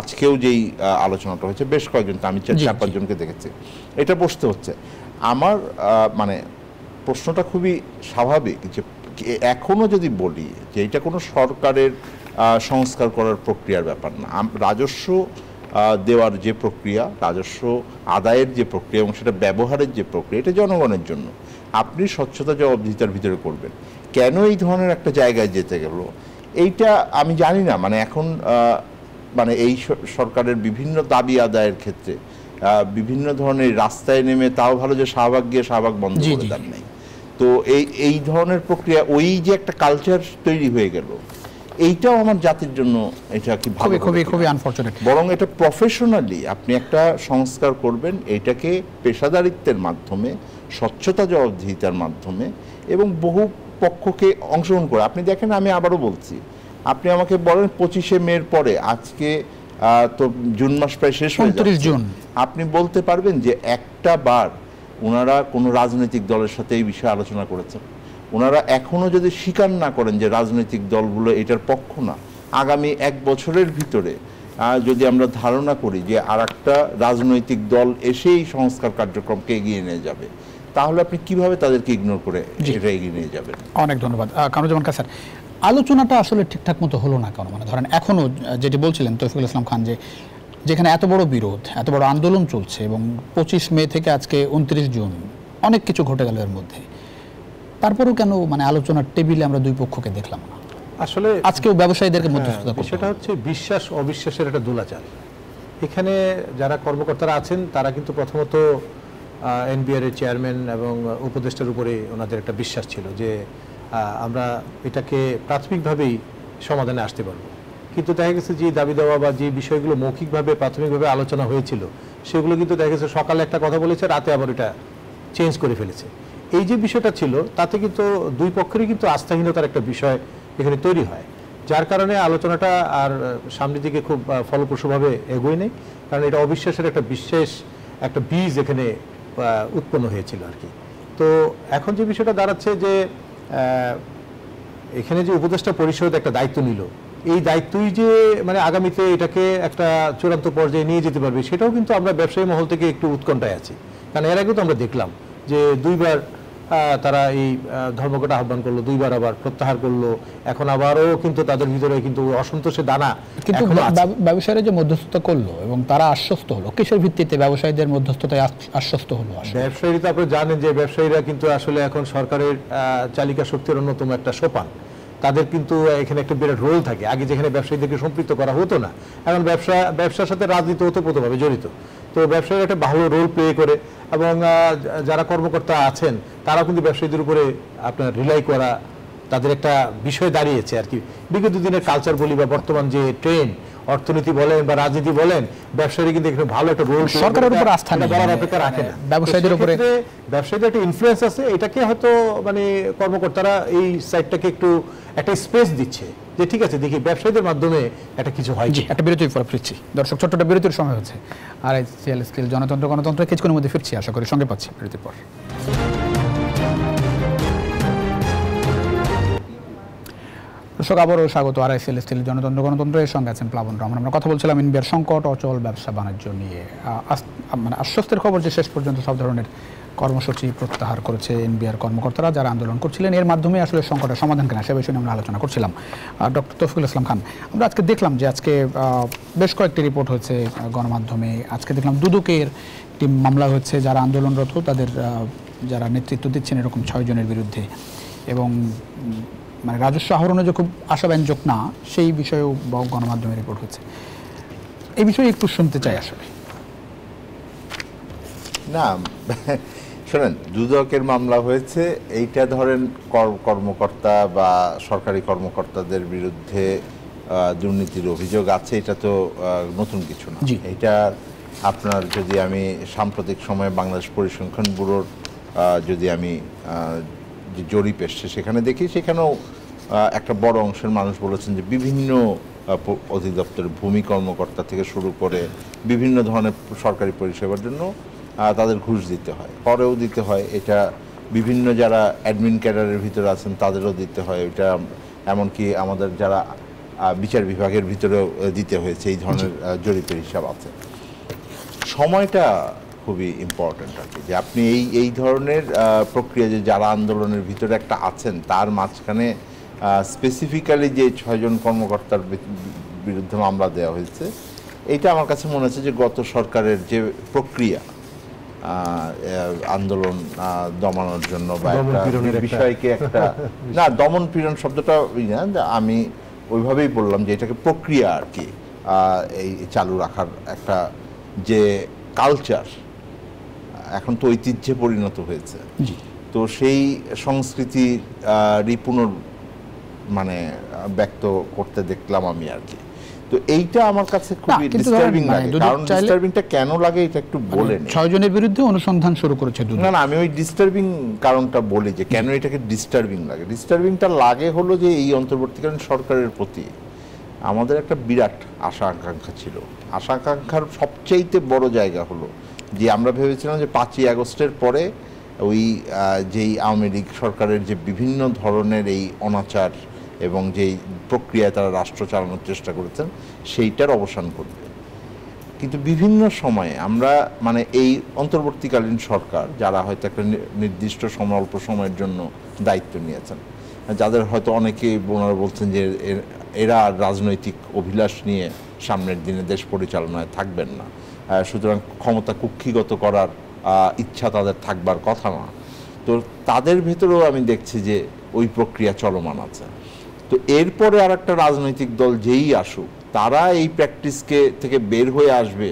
আজকেও যেই আলোচনাটা হয়েছে বেশ কয়েকজন, আমি 4-5 জনকে দেখেছি, এটা বসতে হচ্ছে। আমার মানে প্রশ্নটা খুবই স্বাভাবিক যে এখনও যদি বলি যে এটা কোনো সরকারের সংস্কার করার প্রক্রিয়ার ব্যাপার না, রাজস্ব দেওয়ার যে প্রক্রিয়া, রাজস্ব আদায়ের যে প্রক্রিয়া এবং সেটা ব্যবহারের যে প্রক্রিয়া, এটা জনগণের জন্য। আপনি স্বচ্ছতা জবাবদিহিতার ভিতরে করবেন, কেন এই ধরনের একটা জায়গায় যেতে গেল এইটা আমি জানি না। মানে এখন মানে এই সরকারের বিভিন্ন দাবি আদায়ের ক্ষেত্রে বিভিন্ন ধরনের রাস্তায় নেমে, তাও ভালো যে শাহবাগ গিয়ে শাহবাগ বন্ধ করে দেন নাই, তো এই ধরনের প্রক্রিয়া, ওই যে একটা কালচার তৈরি হয়ে গেল, এইটাও আমার জাতির জন্য এটা কি ভালো, খুবই আনফরচুনেট। বরং এটা প্রফেশনালি আপনি একটা সংস্কার করবেন, এইটাকে পেশাদারিত্বের মাধ্যমে, স্বচ্ছতা জবাবদিহিতার মাধ্যমে এবং বহু পক্ষকে অংশগ্রহণ করে। আপনি দেখেন, আমি আবারও বলছি, আপনি আমাকে বলেন 25শে মের পরে, আজকে তো জুন মাস প্রায় শেষ হয়ে যাচ্ছে, আপনি বলতে পারবেন যে একটা বার ওনারা কোনো রাজনৈতিক দলের সাথে এই বিষয়ে আলোচনা করেছেন? ওনারা এখনও যদি স্বীকার না করেন যে রাজনৈতিক দলগুলো এটার পক্ষ না, আগামী 1 বছরের ভিতরে যদি আমরা ধারণা করি যে আর একটা রাজনৈতিক দল এসেই সংস্কার কার্যক্রমকে এগিয়ে নিয়ে যাবে, তাহলে আপনি কিভাবে তাদেরকে ইগনোর করে এটা এগিয়ে নিয়ে যাবেন? অনেক ধন্যবাদ কামরুজ্জামান খান স্যার। আলোচনাটা আসলে ঠিকঠাক মতো হলো না কেন? মানে ধরেন এখনও যেটি বলছিলেন তৌফিকুল ইসলাম খান, যে যেখানে এত বড় বিরোধ, এত বড় আন্দোলন চলছে এবং 25 মে থেকে আজকে 29 জুন অনেক কিছু ঘটে গেল এর মধ্যে, তারপরেও কেন মানে আলোচনার টেবিলে আমরা দুই পক্ষকে দেখলাম না? আসলে আজকেও ব্যবসায়ীদেরকে মধ্যস্থতা করতে, সেটা হচ্ছে বিশ্বাস অবিশ্বাসের একটা দোলাচাল। এখানে যারা কর্মকর্তারা আছেন তারা কিন্তু প্রথমত এনবিআর এর চেয়ারম্যান এবং উপদেষ্টার উপরে ওনাদের একটা বিশ্বাস ছিল যে আমরা এটাকে প্রাথমিকভাবেই সমাধানে আসতে পারবো, কিন্তু দেখা গেছে যে দাবি দেওয়া বা যে বিষয়গুলো মৌখিকভাবে প্রাথমিকভাবে আলোচনা হয়েছিল সেগুলো কিন্তু দেখা গেছে সকালে একটা কথা বলেছে, রাতে আবার এটা চেঞ্জ করে ফেলেছে। এই যে বিষয়টা ছিল তাতে কিন্তু দুই পক্ষেরই কিন্তু আস্থাহীনতার একটা বিষয় এখানে তৈরি হয়, যার কারণে আলোচনাটা আর সামনের দিকে খুব ফলপ্রসূভাবে এগোয় নেই, কারণ এটা অবিশ্বাসের একটা বীজ এখানে উৎপন্ন হয়েছিল আর কি। তো এখন যে বিষয়টা দাঁড়াচ্ছে যে এখানে যে উপদেষ্টা পরিষদ একটা দায়িত্ব নিল, এই দায়িত্বই যে মানে আগামীতে এটাকে একটা চূড়ান্ত পর্যায়ে নিয়ে যেতে পারবে, সেটাও কিন্তু আমরা ব্যবসায়ী মহল থেকে একটু উৎকণ্ঠায় আছি। কারণ এর আগেও তো আমরা দেখলাম যে 2বার তারা এই ধর্মঘট আহ্বান করলো, 2বার আবার প্রত্যাহার করলো, এখন আবারও কিন্তু তাদের ভিতরে কিন্তু অসন্তোষের দানা। কিন্তু ব্যবসায়ীরা যে মধ্যস্থতা করলো এবং তারা আশ্বস্ত হলো, কিসের ভিত্তিতে ব্যবসায়ীদের মধ্যস্থতায় আশ্বস্ত হলো? ব্যবসায়ীরা তো আপনি জানেন যে ব্যবসায়ীরা কিন্তু আসলে এখন সরকারের চালিকা শক্তির অন্যতম একটা সোপান। তাদের কিন্তু এখানে একটা বিরাট রোল থাকে। আগে যেখানে ব্যবসায়ীদেরকে সম্পৃক্ত করা হতো না, এখন ব্যবসার সাথে রাজনীতি ওতপ্রোতভাবে জড়িত। তো ব্যবসায়ীরা একটা ভালো রোল প্লে করে, এবং যারা কর্মকর্তা আছেন তারাও কিন্তু ব্যবসায়ীদের উপরে আপনার রিলাই করা তাদের একটা বিষয় দাঁড়িয়েছে আর কি। বিগত দিনের কালচার বলি বা বর্তমান যে ট্রেন্ড, অর্থনীতি বলেন বা রাজনীতি বলেন, ব্যবসায়ী কিন্তু এখানে ভালো একটা রোল, সরকারের উপর আস্থা নেই, বলার অপেক্ষা রাখে না। ব্যবসায়ীদের উপরে ব্যবসায়ীদের একটা ইনফ্লুয়েন্স আছে, এটাকে হয়তো মানে কর্মকর্তারা এই সাইডটাকে একটু একটা স্পেস দিচ্ছে যে ঠিক আছে দেখি ব্যবসায়ীদের মাধ্যমে একটা কিছু হয়। একটা বিরতির পর ফিরছি দর্শক, ছোট্ট একটা বিরতির সময় হচ্ছে। আরআইএসএল স্টিল জনতন্ত্র গণতন্ত্র কিছুক্ষণের মধ্যে ফিরছি, আশা করি সঙ্গে পাচ্ছি বিরতির পর। দর্শক আবারও স্বাগত আরআইএসএল স্টিল জনতন্ত্র গণতন্ত্রের সঙ্গে আছেন প্লাবন রহমান। আমরা কথা বলছিলাম ইন্ডিয়ার সংকট, অচল ব্যবসা বাণিজ্য নিয়ে। মানে আশ্বস্তের খবর যে শেষ পর্যন্ত সব ধরনের কর্মসূচি প্রত্যাহার করেছে এনবিআর কর্মকর্তারা যারা আন্দোলন করছিলেন। এর মাধ্যমে আসলে সংকটের সমাধান কেনা সে বিষয়ে আমরা আলোচনা করছিলাম। ডক্টর তৌফিকুল ইসলাম খান, আমরা আজকে দেখলাম যে আজকে বেশ কয়েকটি রিপোর্ট হয়েছে গণমাধ্যমে। আজকে দেখলাম দুদকের একটি মামলা হয়েছে যারা আন্দোলনরত তাদের যারা নেতৃত্ব দিচ্ছেন এরকম 6 জনের বিরুদ্ধে, এবং মানে রাজস্ব আহরণে যে খুব আশাব্যঞ্জক না সেই বিষয়েও গণমাধ্যমে রিপোর্ট হচ্ছে। এই বিষয়ে একটু শুনতে চাই আসলে। না শোনেন, দুদকের মামলা হয়েছে, এইটা ধরেন কর্মকর্তা বা সরকারি কর্মকর্তাদের বিরুদ্ধে দুর্নীতির অভিযোগ আছে, এটা তো নতুন কিছু না। এটা আপনার যদি আমি সাম্প্রতিক সময়ে বাংলাদেশ পরিসংখ্যান ব্যুরোর যদি আমি যে জরিপ এসছে সেখানে দেখি, সেখানেও একটা বড় অংশের মানুষ বলেছেন যে বিভিন্ন অধিদপ্তরের ভূমি কর্মকর্তা থেকে শুরু করে বিভিন্ন ধরনের সরকারি পরিষেবার জন্য তাদের ঘুষ দিতে হয়, পরেও দিতে হয়। এটা বিভিন্ন যারা অ্যাডমিন ক্যাডারের ভিতরে আছেন তাদেরও দিতে হয়। এটা এমনকি আমাদের যারা বিচার বিভাগের ভিতরেও দিতে হয়েছে, এই ধরনের জরিপের হিসাব আছে। সময়টা খুবই ইম্পর্ট্যান্ট আর কি, যে আপনি এই ধরনের প্রক্রিয়া যে যারা আন্দোলনের ভিতরে একটা আছেন তার মাঝখানে স্পেসিফিক্যালি যে 6 জন কর্মকর্তার বিরুদ্ধে মামলা দেওয়া হয়েছে, এইটা আমার কাছে মনে হচ্ছে যে গত সরকারের যে প্রক্রিয়া আন্দোলন দমানোর জন্য বা একটা বিষয়কে একটা না, দমন পীড়ন শব্দটা আমি ওইভাবেই বললাম যে এটাকে প্রক্রিয়া আর কি, এই চালু রাখার একটা যে কালচার এখন তো ঐতিহ্যে পরিণত হয়েছে, তো সেই সংস্কৃতি পুনর মানে ব্যক্ত করতে দেখলাম আমি আর কি। তো এইটা আমার কাছে খুবই ডিস্টার্বিং লাগে। কারণ ডিস্টার্বিংটা কেন লাগে এটা একটু বলেন। 6 জনের বিরুদ্ধে অনুসন্ধান শুরু করেছে দুদক। না আমি ওই ডিস্টার্বিং কারণটা বলি যে কেন এটাকে ডিস্টার্বিং লাগে। ডিস্টার্বিংটা লাগে হলো যে এই অন্তর্বর্তীকালীন সরকারের প্রতি আমাদের একটা বিরাট আশা আকাঙ্ক্ষা ছিল। আশা আকাঙ্ক্ষার সবচেয়ে বড় জায়গা হলো যে আমরা ভেবেছিলাম যে 5ই আগস্টের পরে ওই যেই আওয়ামী লীগ সরকারের যে বিভিন্ন ধরনের এই অনাচার এবং যেই প্রক্রিয়ায় তারা রাষ্ট্র চালানোর চেষ্টা করেছেন সেইটার অবসান করবে। কিন্তু বিভিন্ন সময়ে আমরা মানে এই অন্তর্বর্তীকালীন সরকার যারা হয়তো একটা নির্দিষ্ট সময় অল্প সময়ের জন্য দায়িত্ব নিয়েছেন, যাদের হয়তো অনেকে ওনারা বলছেন যে এরা রাজনৈতিক অভিলাষ নিয়ে সামনের দিনে দেশ পরিচালনায় থাকবেন না, সুতরাং ক্ষমতা কুক্ষিগত করার ইচ্ছা তাদের থাকবার কথা না। তো তাদের ভেতরেও আমি দেখছি যে ওই প্রক্রিয়া চলমান আছে। তো এরপরে আর একটা রাজনৈতিক দল যেই আসুক তারা এই প্র্যাকটিসকে থেকে বের হয়ে আসবে,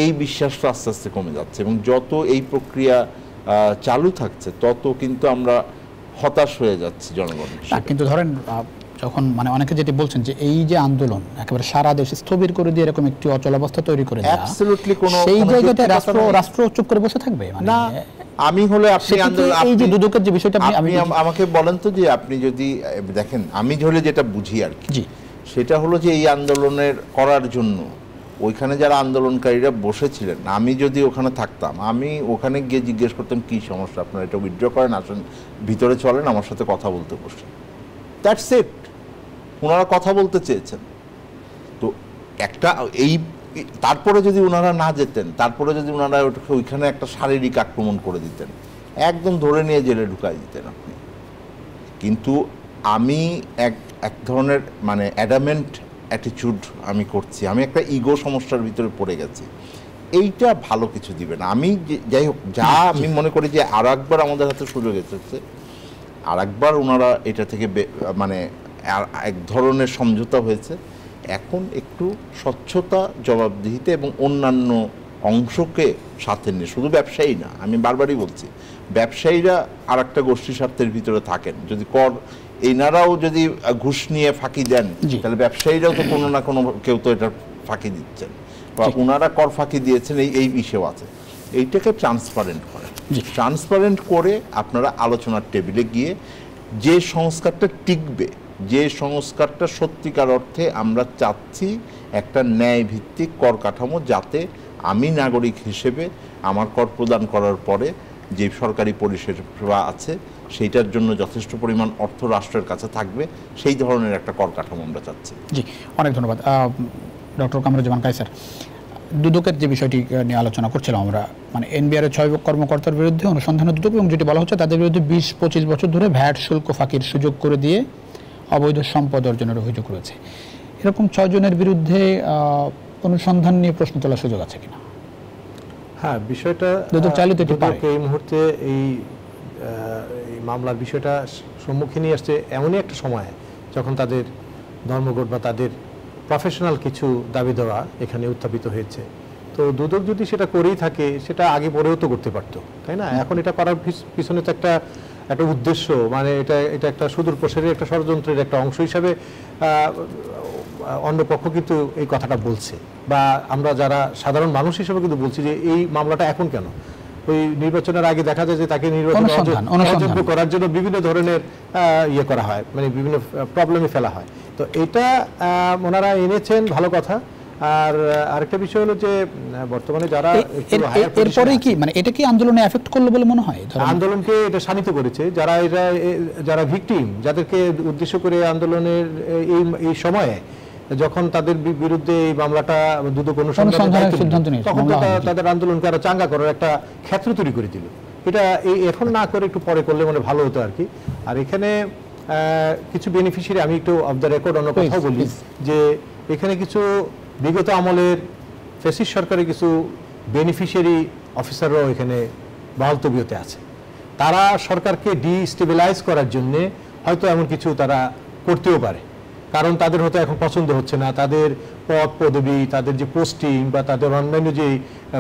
এই বিশ্বাসটা আস্তে আস্তে কমে যাচ্ছে। এবং যত এই প্রক্রিয়া চালু থাকছে তত কিন্তু আমরা হতাশ হয়ে যাচ্ছি জনগণ। কিন্তু ধরেন যখন মানে অনেকে যেটি বলছেন যে এই যে আন্দোলন একেবারে সারা দেশ স্থবির করে দিয়ে এরকম একটি অচল অবস্থা তৈরি করে দেয়া, অ্যাবসলিউটলি কোনো সেই জায়গাতে রাষ্ট্র চুপ করে বসে থাকবে না। আমি হলে আপনি এই যে দুদকের যে বিষয়টা আপনি আমাকে বলেন তো যে আপনি যদি দেখেন, আমি হলে যেটা বুঝি আর কি, সেটা হলো যে এই আন্দোলনের করার জন্য ওইখানে যারা আন্দোলনকারীরা বসেছিলেন, আমি যদি ওখানে থাকতাম আমি ওখানে গিয়ে জিজ্ঞেস করতাম কি সমস্যা, আপনারা এটা উইথড্র করেন, আসেন ভিতরে চলেন, আমার সাথে কথা বলতে বসে। That's it. ওনারা কথা বলতে চেয়েছেন তো একটা এই, তারপরে যদি ওনারা না যেতেন, তারপরে যদি ওনারা ওইখানে একটা শারীরিক আক্রমণ করে দিতেন, একদম ধরে নিয়ে জেলে ঢুকাই দিতেন আপনি। কিন্তু আমি এক ধরনের মানে অ্যাডামেন্ট অ্যাটিটিউড আমি করছি, আমি একটা ইগো সমস্যার ভিতরে পড়ে গেছি, এইটা ভালো কিছু দিবে না। আমি যাই হোক যা আমি মনে করি যে আর একবার আমাদের হাতে সুযোগ এসেছে, আর একবার ওনারা এটা থেকে মানে এক ধরনের সমঝোতা হয়েছে। এখন একটু স্বচ্ছতা, জবাবদিহিতে এবং অন্যান্য অংশকে সাথে নিয়ে, শুধু ব্যবসায়ী না, আমি বারবারই বলছি, ব্যবসায়ীরা আর একটা গোষ্ঠী স্বার্থের ভিতরে থাকেন। যদি কর এনারাও যদি ঘুষ নিয়ে ফাঁকি দেন, তাহলে ব্যবসায়ীরাও তো কোনো না কোনো কেউ তো এটা ফাঁকি দিচ্ছেন, বা ওনারা কর ফাঁকি দিয়েছেন, এই বিষয়ও আছে। এইটাকে ট্রান্সপারেন্ট করেন, ট্রান্সপারেন্ট করে আপনারা আলোচনার টেবিলে গিয়ে যে সংস্কারটা টিকবে, যে সংস্কারটা সত্যিকার অর্থে আমরা চাচ্ছি একটা ন্যায় ভিত্তিক কর কাঠামো, যাতে আমি নাগরিক হিসেবে আমার কর প্রদান করার পরে যে সরকারি পরিষেবা আছে সেইটার জন্য যথেষ্ট পরিমাণ অর্থ রাষ্ট্রের কাছে থাকবে, সেই ধরনের একটা কর কাঠামো আমরা চাচ্ছি। জি, অনেক ধন্যবাদ ডক্টর কামরুজ্জামান কায়সার। দুদকের যে বিষয়টি নিয়ে আলোচনা করছিলাম আমরা, মানে এনবিআরের 6 কর্মকর্তার বিরুদ্ধে অনুসন্ধানের দুদক, এবং যেটি বলা হচ্ছে তাদের বিরুদ্ধে 20-25 বছর ধরে ভ্যাট শুল্ক ফাঁকির সুযোগ করে দিয়ে অবৈধ সম্পদ অর্জনের অভিযোগ রয়েছে। এরকম 6 জনের বিরুদ্ধে অনুসন্ধান নিয়ে প্রশ্ন তোলার সুযোগ আছে কিনা? হ্যাঁ, বিষয়টা দুদক চাইলে তো এই মুহূর্তে এই মামলার বিষয়টা সম্মুখীন নিয়ে আসছে এমনই একটা সময় যখন তাদের ধর্মঘট বা তাদের প্রফেশনাল কিছু দাবি দেওয়া এখানে উত্থাপিত হয়েছে। তো দুদক যদি সেটা করেই থাকে, সেটা আগে পরেও তো করতে পারতো, তাই না? এখন এটা করার পিছনে তো একটা উদ্দেশ্য, মানে এটা একটা সুদূর প্রসারী একটা ষড়যন্ত্রের একটা অংশ হিসাবে অন্য পক্ষ কিন্তু এই কথাটা বলছে, বা আমরা যারা সাধারণ মানুষ হিসেবে কিন্তু বলছি যে এই মামলাটা এখন কেন? ওই নির্বাচনের আগে দেখা যায় যে তাকে নির্বাচন করার জন্য বিভিন্ন ধরনের ইয়ে করা হয়, মানে বিভিন্ন প্রবলেমে ফেলা হয়। তো এটা ওনারা এনেছেন, ভালো কথা। আর আরেকটা বিষয় হলো যে বর্তমানে যারা এরপরে কি, মানে এটা কি আন্দোলনে এফেক্ট করলো বলে মনে হয়? আন্দোলনকে এটা শানিত করেছে। যারা ভিকটিম, যাদেরকে উদ্দেশ্য করে আন্দোলনের এই সময়ে যখন তাদের বিরুদ্ধে এই মামলাটা দুদক অনুসন্ধানের সিদ্ধান্ত নিয়েছে, তখন তো তাদের আন্দোলনকে আরো চাঙ্গা করার একটা ক্ষেত্র তৈরি করে দিল। এটা এখন না করে একটু পরে করলে মানে ভালো হতো আর কি। আর এখানে কিছু বেনিফিশিয়ারি, আমি একটু অফ দ্য রেকর্ড অন্য কথা বলি, যে এখানে কিছু বিগত আমলের ফ্যাসিস্ট সরকারের কিছু বেনিফিশিয়ারি অফিসাররাও এখানে বহাল তবিয়তে আছে। তারা সরকারকে ডিস্টেবিলাইজ করার জন্য হয়তো এমন কিছু তারা করতেও পারে, কারণ তাদের হয়তো এখন পছন্দ হচ্ছে না তাদের পদ পদবি, তাদের যে পোস্টিং বা তাদের অন্যান্য যে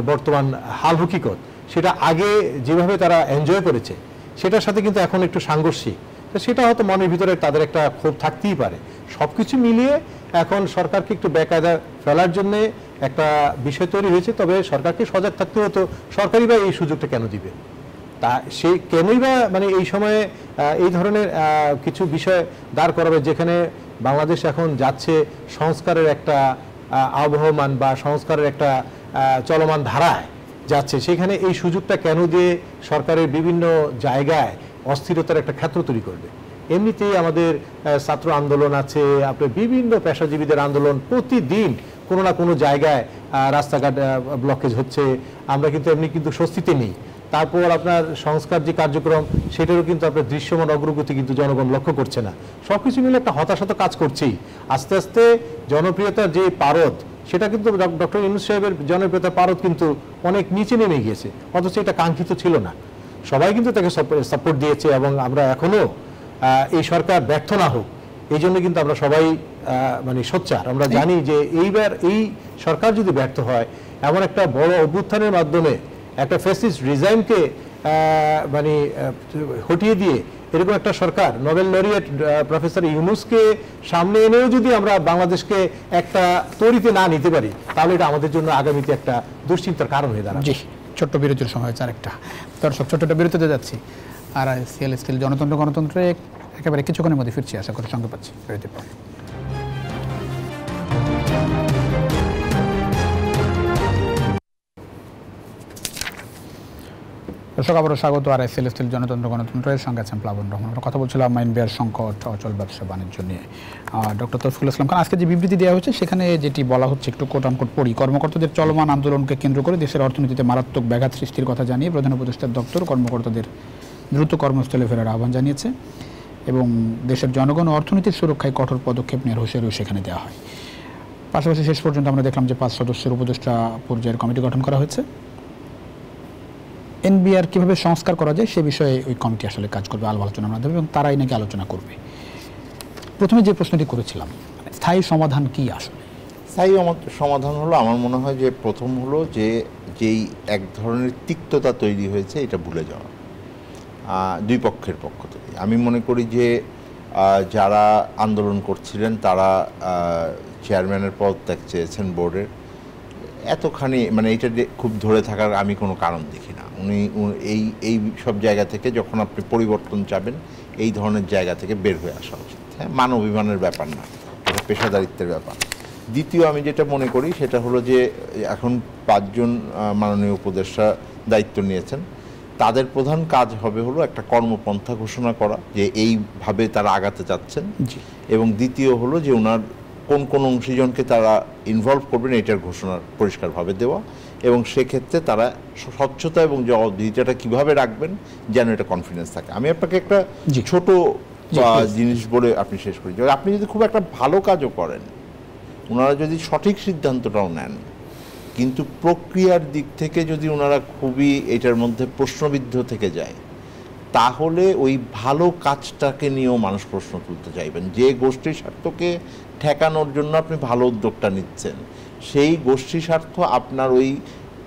বর্তমান হাল হকিকত, সেটা আগে যেভাবে তারা এনজয় করেছে সেটার সাথে কিন্তু এখন একটু সাংঘর্ষিক। তো সেটা হয়তো মনের ভিতরে তাদের একটা ক্ষোভ থাকতেই পারে। সব কিছু মিলিয়ে এখন সরকারকে একটু বেকায়দা ফেলার জন্য একটা বিষয় তৈরি হয়েছে। তবে সরকারকে সজাগ থাকতে হতো, সরকারই বা এই সুযোগটা কেন দিবে, তা সেই কেনই বা মানে এই সময়ে এই ধরনের কিছু বিষয় দাঁড় করাবে, যেখানে বাংলাদেশ এখন যাচ্ছে সংস্কারের একটা আবহমান বা সংস্কারের একটা চলমান ধারায় যাচ্ছে, সেখানে এই সুযোগটা কেন দিয়ে সরকারের বিভিন্ন জায়গায় অস্থিরতার একটা ক্ষেত্র তৈরি করবে? এমনিতেই আমাদের ছাত্র আন্দোলন আছে, আপনার বিভিন্ন পেশাজীবীদের আন্দোলন, প্রতিদিন কোনো না কোনো জায়গায় রাস্তাঘাট ব্লকেজ হচ্ছে, আমরা কিন্তু এমনি কিন্তু স্বস্তিতে নেই। তারপর আপনার সংস্কার যে কার্যক্রম, সেটারও কিন্তু আপনার দৃশ্যমান অগ্রগতি কিন্তু জনগণ লক্ষ্য করছে না। সব কিছু মিলে একটা হতাশা কাজ করছেই। আস্তে আস্তে জনপ্রিয়তার যে পারদ, সেটা কিন্তু ডক্টর ইউনূস সাহেবের জনপ্রিয়তার পারদ কিন্তু অনেক নিচে নেমে গিয়েছে, অথচ এটা কাঙ্ক্ষিত ছিল না। সবাই কিন্তু তাকে সাপোর্ট দিয়েছে, এবং আমরা এখনো এই সরকার ব্যর্থ না হোক এই জন্য কিন্তু আমরা সবাই মানে সোচ্চার। আমরা জানি যে এইবার এই সরকার যদি ব্যর্থ হয়, এমন একটা বড় অভ্যুত্থানের মাধ্যমে একটা ফ্যাসিস্ট রিজাইমকে মানে হটিয়ে দিয়ে এরকম একটা সরকার, নোবেল লরিয়েট প্রফেসর ইউনূসকে সামনে এনেও যদি আমরা বাংলাদেশকে একটা তরিতে না নিতে পারি, তাহলে এটা আমাদের জন্য আগামীতে একটা দুশ্চিন্তার কারণ হয়ে দাঁড়াবে। জি, ছোট্ট বিরতির সময় হচ্ছে আরেকটা দর্শক, ছোট্ট বিরতিতে যাচ্ছি। আর আইসিএল স্টিল গণতন্ত্রে একেবারে কিছুক্ষণের মধ্যে ফিরছি, আশা করি সঙ্গে পাচ্ছি বিরতির পর। দর্শক, আবারও স্বাগত আর আইসিএল স্টিল গণতন্ত্রের সঙ্গে আছেন প্লাবন রহমান। আমরা কথা বলছিলাম এনবিআর সংকট, অচল ব্যবসা বাণিজ্য নিয়ে। ডক্টর তৌফিকুল ইসলাম খান, আজকে যে বিবৃতি দেওয়া হয়েছে সেখানে যেটি বলা হচ্ছে, একটু কোট আনকোট পড়ি: কর্মকর্তাদের চলমান আন্দোলনকে কেন্দ্র করে দেশের অর্থনীতিতে মারাত্মক ব্যাঘাত সৃষ্টির কথা জানিয়ে প্রধান উপদেষ্টার দপ্তর কর্মকর্তাদের দ্রুত কর্মস্থলে ফেরার আহ্বান জানিয়েছে, এবং দেশের জনগণ ও অর্থনীতির সুরক্ষায় কঠোর পদক্ষেপ নেওয়ার হুঁশিয়ারিও সেখানে দেওয়া হয়। পাশাপাশি শেষ পর্যন্ত আমরা দেখলাম যে 5 সদস্যের উপদেষ্টা পর্যায়ের কমিটি গঠন করা হয়েছে। এনবিআর কীভাবে সংস্কার করা যায় সে বিষয়ে ওই কমিটি আসলে কাজ করবে, আলোচনার মাধ্যমে, এবং তারাই নাকি আলোচনা করবে। প্রথমে যে প্রশ্নটি করেছিলাম, স্থায়ী সমাধান কি আসলে? স্থায়ী সমাধান হলো, আমার মনে হয় যে প্রথম হলো যে যেই এক ধরনের তিক্ততা তৈরি হয়েছে এটা ভুলে যাওয়া দুই পক্ষের পক্ষ থেকে। আমি মনে করি যে যারা আন্দোলন করছিলেন তারা চেয়ারম্যানের পদত্যাগ চেয়েছেন বোর্ডের, এতখানি মানে এটা খুব ধরে থাকার আমি কোনো কারণ দেখি না। উনি এই সব জায়গা থেকে যখন আপনি পরিবর্তন চাবেন, এই ধরনের জায়গা থেকে বের হয়ে আসা উচিত। হ্যাঁ, মান অভিমানের ব্যাপার না, এটা পেশাদারিত্বের ব্যাপার। দ্বিতীয় আমি যেটা মনে করি সেটা হলো যে এখন 5 জন মাননীয় উপদেষ্টা দায়িত্ব নিয়েছেন, তাদের প্রধান কাজ হবে হলো একটা কর্মপন্থা ঘোষণা করা যে এইভাবে তারা আগাতে চাচ্ছেন, এবং দ্বিতীয় হলো যে ওনার কোন কোন অংশীজনকে তারা ইনভলভ করবেন এটার ঘোষণা পরিষ্কারভাবে দেওয়া, এবং সেক্ষেত্রে তারা স্বচ্ছতা এবং জবাবদিহিতাটা কীভাবে রাখবেন যেন এটা কনফিডেন্স থাকে। আমি আপনাকে একটা ছোট জিনিস বলে আপনি শেষ করি, আপনি যদি খুব একটা ভালো কাজও করেন, ওনারা যদি সঠিক সিদ্ধান্তটাও নেন, কিন্তু প্রক্রিয়ার দিক থেকে যদি ওনারা খুবই এটার মধ্যে প্রশ্নবিদ্ধ থেকে যায়, তাহলে ওই ভালো কাজটাকে নিয়েও মানুষ প্রশ্ন তুলতে চাইবেন। যে গোষ্ঠীর স্বার্থকে ঠেকানোর জন্য আপনি ভালো উদ্যোগটা নিচ্ছেন, সেই গোষ্ঠী স্বার্থ আপনার ওই